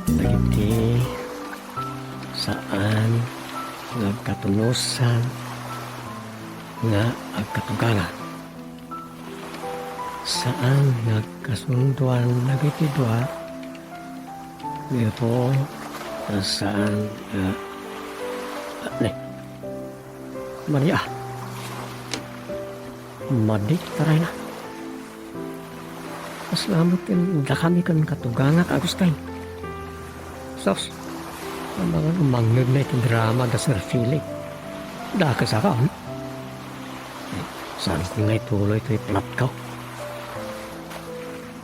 Dagiti saan nagkatulosan nga agkatugangan. Saan nagkasunduan dagiti dua Ito saan Maria Madik taray na. Pasalamat kan da kami kan katugangan agustay. Sos ang mga umangnog na itong drama da Sir Philip. Da kasaka saan ko nga ituloy ito iplot ko.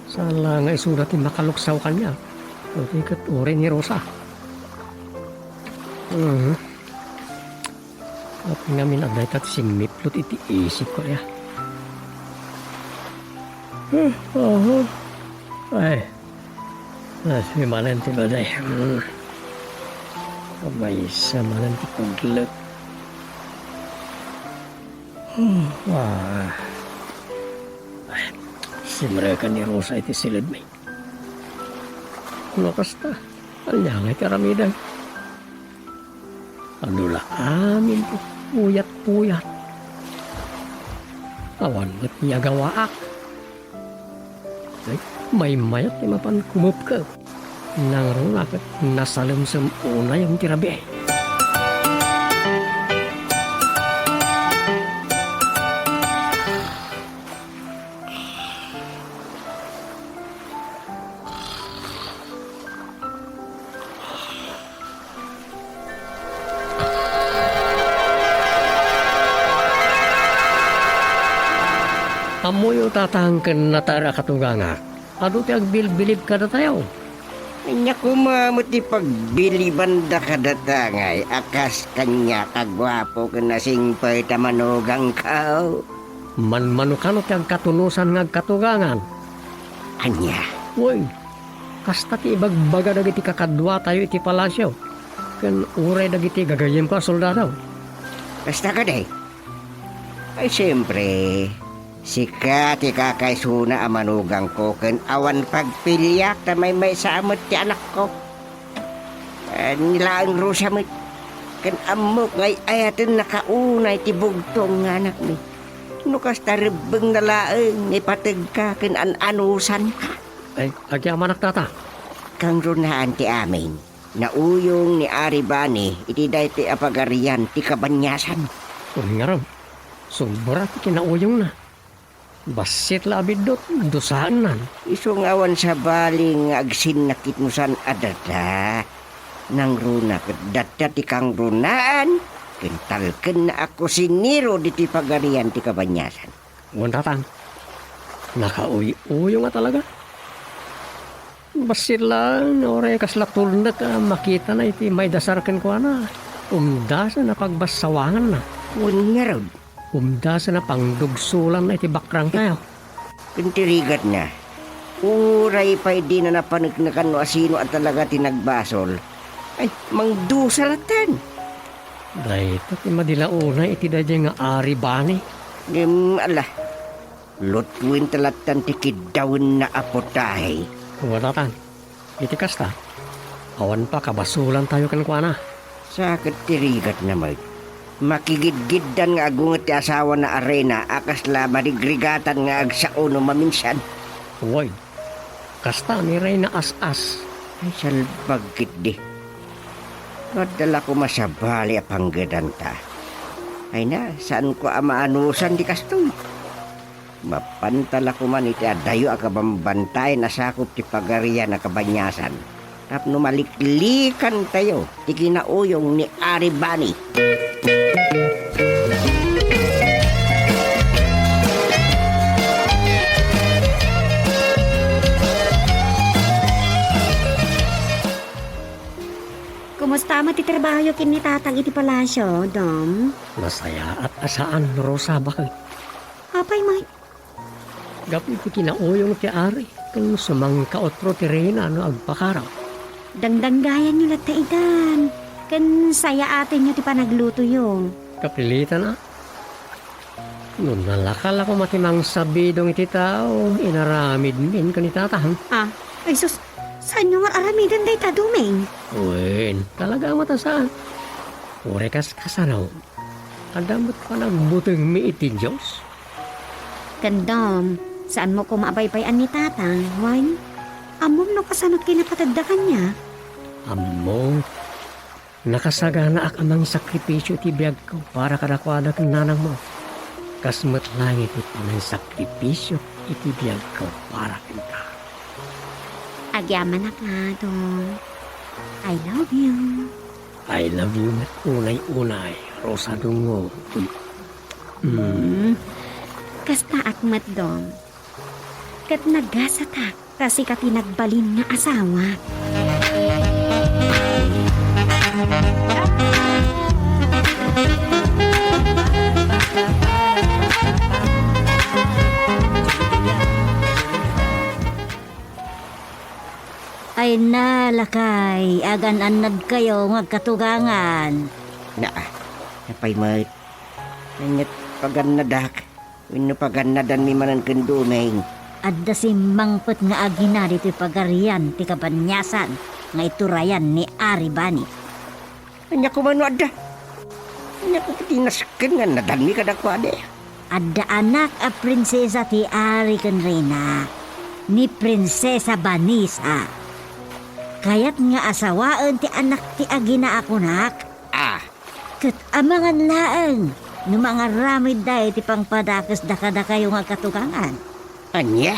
Saan lang nga isulat yung makaluksaw kanya. Okay, kat uri ni Rosa. At ngamin agay tat simiplot iti isip ko ya. Ay. May malanti ba day? May isa malanti paglag. Ay. Simreka ni Rosa iti silid may. Kuno kasta, alya nga iti aramidan. Adula amin po, puyat-puyat. Awan mo't niya gawaak. Ay, may mayat ni mapan kumup ka. Nang runakit nasalamsam una yung tirabi. Amoy o tatangken na tara katuganga. Ado ti agbilbilib ka na tayo. Anya kumamot ti pagbiliban da kadatangay. Akas kanya kagwapo kanasing pay tamanugang kao. Manmanukano ti agkatunusan nga agkatugangan. Anya, Uy, kasta ti ibagbaga dagiti kakadwa tayo iti palasyo. Kan uray dagiti gagayem ka soldado. basta ka day. Ay siyempre, sikat ikakaisuna ang manugang ko ken awan pagpilyak na may samot ti anak ko. Nilaang rusa mo ken amok ngay ayaten nakaunay ti bugtong nga anak mi. No kasta ribeng nalaeng ipateg ka ken anusan ka. Ay, agyaman tata. Kang runaan ti amin. Nauyong ni Ari Bani iti dayti apagarian ti kabanyasan. Uy nga ram, sobra ti kinauyong na. Basit labid dot, dosaan nan. Isong awan sa baling agsin nakitmusan adada. Nang runa ket data ti kang runaan. Kentalken na ako siniro diti pagarian ti kabanyasan. Uwan tatang, nakauy-uyo nga talaga. Basit lang, oray kaslatul na ka, makita na iti may dasarken ko na. Umdasa na pagbassawangan na. Uwan nga raw. Umdasa na pangdugsulan na iti bakrang tayo. Kentirigat na. Uray pa di na napanagnakan no asino at talaga tinagbasol. Ay, mangdusalatan. Dahito ti madilauna iti dadya nga Ari Bani. Ala, lutwin talatan ti kidawin na apotahe. Wadatan, iti kasta. Awan pa kabasulan tayo kan kuana. Sa katirigat naman. Makigidgidan nga agungat ti asawa na arena akas la marigrigatan nga agsao no maminsan. Uy, kasta ni Rey na as-as. Ay, salbagkit di. Madala ko masabali a panggadanta. Ay na, saan ko amaanusan di kastoy? Mapantala ko man iti adayo akabambantay na sakop ti pagarian na kabanyasan. Tapno maliklikan tayo ti kinauyong ni Ari Bani. Kumusta matitrabaho yung kinitatag iti palasyo, Dom? Masaya at asaan, Rosa, bakit? Apay, Mike. Gapi ti kinauyong ti Ari. Kung sumangka otro ti Reyna no agpakaraw. Dangdanggayan nyo lahat idan. Kan saya atin nyo ti panagluto yung. Kapilitan na. Noon nalakal ako matimang sabidong iti tao. Inaramid min kanitatahan. Ah, ay sus, saan nyo nga aramidan day ta, Dumeng? Uwin, talaga matasaan. Urekas kasanaw. Adamot pa nagbuteng mi iti Diyos. Kandom, saan mo kumabaybayan ni tatang, Juan? Amom no kasanot kinapatagdakan niya. Amo, nakasagana ak amang sakripisyo ti biyag ko para kadakwada kang nanang mo. Kasmat langit iti ng sakripisyo iti biyag ko para kita. Agyaman na ka, Dom. I love you. I love you na unay-unay, Rosa Dungo. Kasta akmat, Dom. Kat nagasatak kasi ka tinagbalin nga asawa. Ay nalakay, agan anad kayo nga katugangan. Napay mat. Nanyat paganadak. Wino paganadan mi manan kenduneng. Adda si mangpet nga agina dito pagarian ti kabanyasan nga iturayan ni Ari Bani. Anya ko manu ada. Nya ko tinasken nga nadani ka dakwade. Adda anak a prinsesa ti Ari ken Reyna ni Prinsesa Vanessa. Kayat nga asawaan ti anak ti agina akunak. Ah, Kat amangan laeng no mga ramid day ti pangpadakas dakada kayo nga katukangan. anya?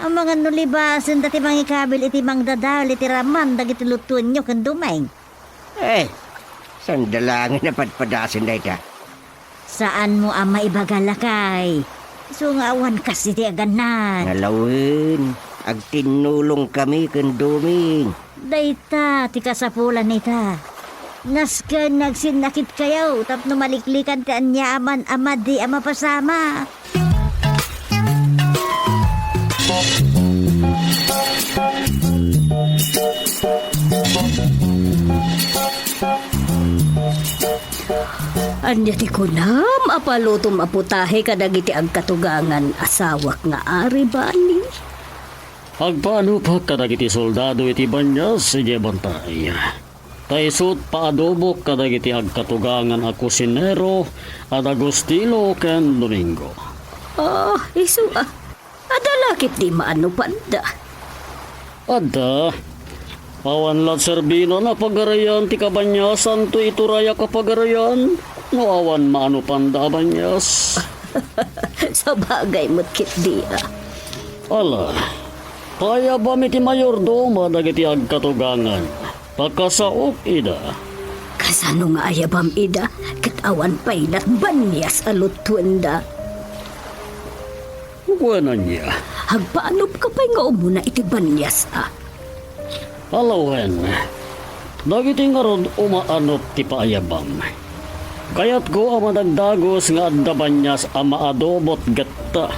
Ang mga nulibasan dati mangikabil iti mangdadal iti raman dagiti lutuan nyo kan dumeng. Eh, sandalangin na padpadasin na ita. Saan mo ang maibagalakay? Sungawan kasi ti aganan. Ngalawin, ag tinulong kami kan duming. Dayta, ti kasapulan nita. Nasken nagsinakit kayo, tapno maliklikan ti anyaman amadi ama pasama. Anya ti kunam, apalutom aputahe kadagiti ang katugangan asawak nga ari bani. Agpaano pa kadagiti soldado iti banyas sige bantay. Taisot paadobo kadagiti agkatugangan a kusinero at Agustino ken Domingo. Isu adalakit di maano panda. Adda, awan lat serbino na pagarayan ti kabanyasan to ituraya kapagarayan. No awan maano panda banyas. Sa bagay mo't kit di Ala, kaya ba mi ti mayordoma dagiti agkatugangan? Pagkasaok ida. Kasano nga ayabam ida, katawan pa'y banyas alutwenda. Kuwanan niya. Hagpaanop ka pa'y nga umuna iti banyas Alawen, dagiti nga ron umaanot ti paayabam. Kayat ko ang madagdagos nga adda banyas ang maadobot gatta.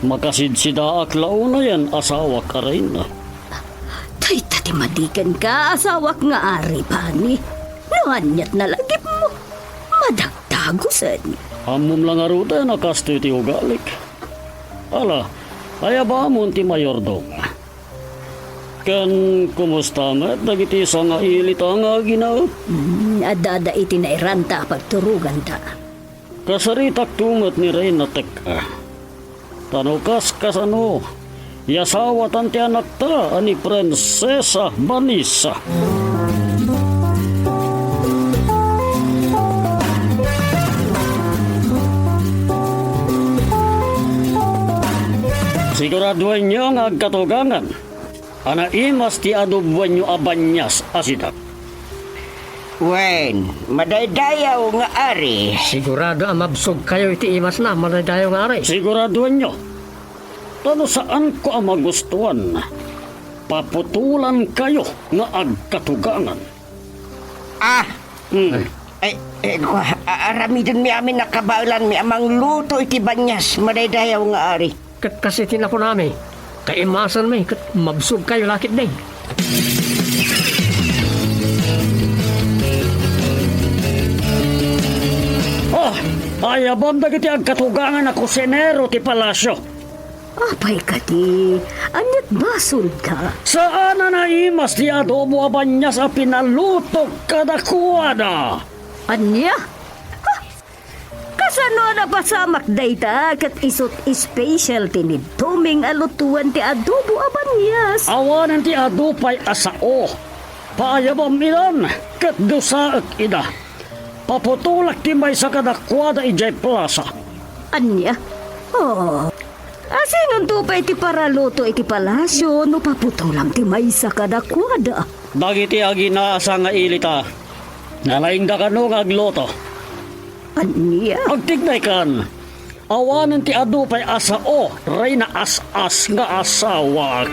Makasidsidaa klauna yan asawa ka rin. Tay tati madigan ka, asawak nga ari pani. Nanganyat na lagip mo. Madagdagosan. Amom lang aruta nakasto iti ugalik. Ala, kaya ba mo ti mayordom? Kan kumusta nga dagiti sa nga ilita nga ginaw? Adada iti na iranta pagturugan ta. Kasaritak tungot ni Reyna teka. Tanukas kasano, yasawa tanti anak ta ani Prinsesa Vanessa. Siguraduan nyo nga agkatugangan. Ana imas ti adubuan nyo abanyas asidak. Wen, madaydayaw nga ari. Sigurado ang mabsog kayo iti imas na manadayo nga aray. Siguraduan nyo. Tano saan ko ang magustuhan? Paputulan kayo nga agkatugangan. Ah, ko, aramidin mi amin nakabailan mi amang luto iti banyas madaydayaw nga ari. Kat kasi tinako nami. Kaimasan may kat mabsog kayo lakit din. Ayabam dagiti agkatugangan ako senero ti palasyo. Apay ka di, anyat basol ka. Saan na naimas ti adobo abanyas a pinaluto kadakuada? Anya? Kasano na pasamak dayta kat isot specialty ni Tuming alutuan ti adobo abanyas. Awanan ti adupay asao. Paayabam ilan kat dusaak ida. Paputulak ti may sa kadakwada ijay plaza. Anya? Asinon to pa iti paraluto iti palasyo no paputulang ti may sa kadakwada. Dagiti aginaasa nga ilita. Nalaing da kano nga agloto. Anya? Agtignay kan. Awanan ti adupay asao. Reyna as-as nga asawa.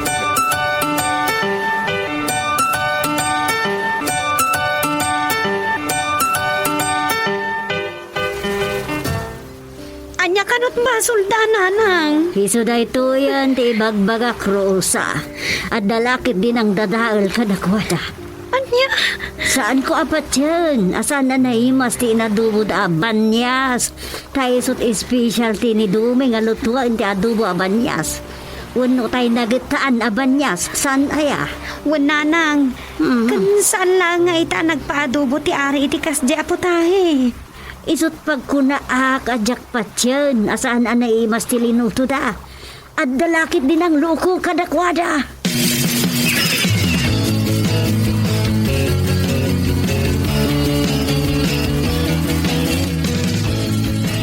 Anya kanot basulda nang. Hiso da ito yan ti bagbagak Rosa. At dalakit din ang dadaal kadakwada. Anya? Saan ko apat yan? Asan na naimas ti inadubo da abanyas? Tayo sot specialty ni Duming alutuan ti adubo abanyas. Wano tayo nagitaan abanyas. Saan aya? Wananang, kan saan lang nga ita nagpaadobo ti ari iti kasdi aputahe. Isot pag kunaak ajak patyan, asaan anay mas tilinuto da. At dalakit din ang loko kadakwada.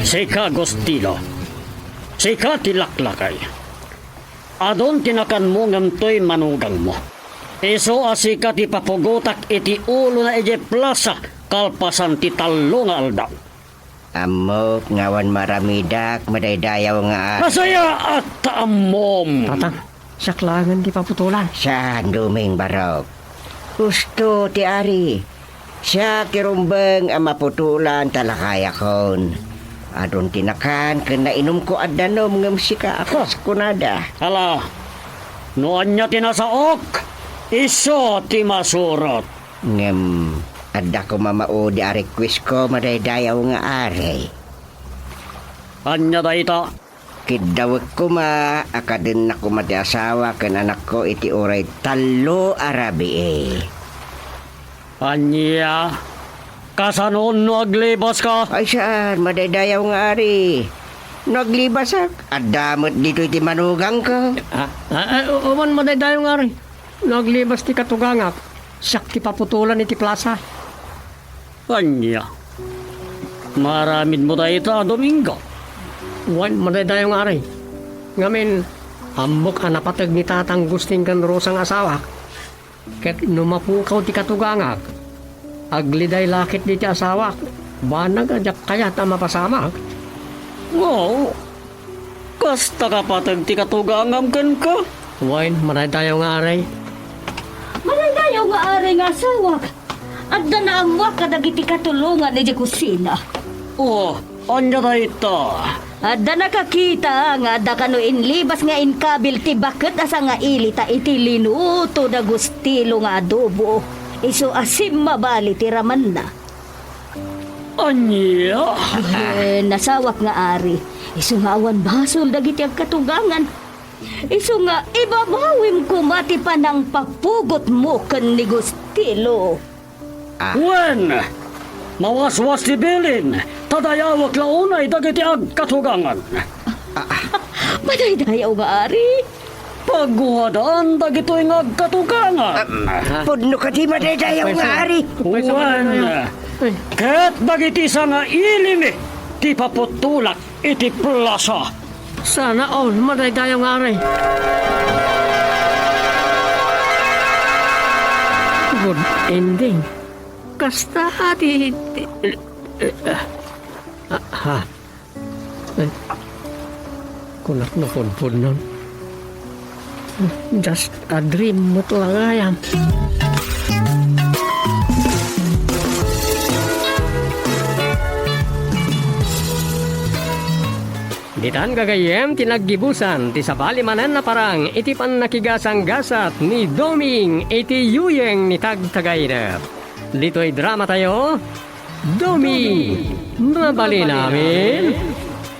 Sika Gostilo, sika tilaklakay. Adon tinakan mo ngamtoy manugang mo. Iso asika ti papugotak iti ulo na ije plaza kalpasan ti talo nga aldaw. Amok ngawan maramidak madaydayaw nga Masaya at taamom. Tatang, saklangan di paputulan. sa duming barok. Gusto ti ari. Siya kirumbeng ang maputulan talakaya kon. Adon tinakan kena inom ko adanom ngem sika ako sa kunada. Hala, noon niya tinasaok, iso ti masurot. Ngem adda ko mamao di ari quiz ko madaydayaw nga ari. Anya da ita, Kidawag ko akadin na ko mati asawa kan anak ko iti oray talo arabi anya, kasanoon no aglibas ka? Ay saan, madaydayaw nga ari. Naglibasak. Adamot dito iti manugang ko. Uman madaydayo nga rin. Naglibas ti katugangak. Siyak ti paputulan iti plaza. Anya, maramid mo da ita, Domingo. Wan madaydayo nga rin. Ngamin, ambok anapatag ni tatang gusting kan rosang asawa. Ket numapukaw ti katugangak. Agliday lakit di ti asawa. Banag ajak kayat ang mapasamak. Oo, kasta kapatag ti katugangam kan ka. Wan madaydayo nga rin. Manandayaw nga ari nga sawak. At na ang waka dagiti katulungan ni kusina. Oh, anya da ita. At nakakita nga da kano inlibas nga inkabil ti bakit asa nga ilita iti linuto da gustilo nga adobo. Iso asim mabali ti raman na. Anya, Nasawak nga ari. Iso nga awan basol dagiti ang katugangan. Iso nga ibabawim ko mati pa ng papugot mo kan ni gustilo. wen, mawaswas ti bilin, tadayawak launay dagiti ag katugangan. Madaydayaw nga ari. Pagguhadaan dagito'y ag katugangan. Pudno ka di madaydayaw nga ari. Wen, ket dagiti sa nga ilimi, ti paputulak iti plaza. Sana all madaydayo nga rin. Good ending. Kasta ati... Kunak na punpun nun. Just a dream mo to lang ayam. Ditan gagayem tinaggibusan ti sabali manan na parang iti pan nakigasang gasat ni Doming iti yuyeng ni tagtagaydap. Dito'y drama tayo, Doming, mabali namin.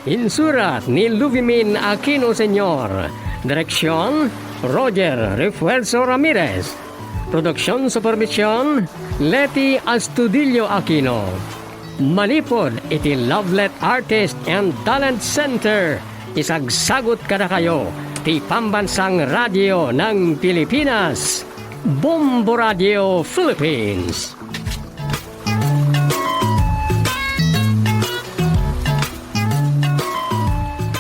Insurat ni Luvimin Aquino Sr. Direksyon, Roger Refuerzo Ramirez. Production Supervision, Leti Astudillo Aquino. Manipod iti Lovelet Artist and Talent Center. Isagsagot kada kayo ti Pambansang Radyo ng Pilipinas, Bombo Radio Philippines.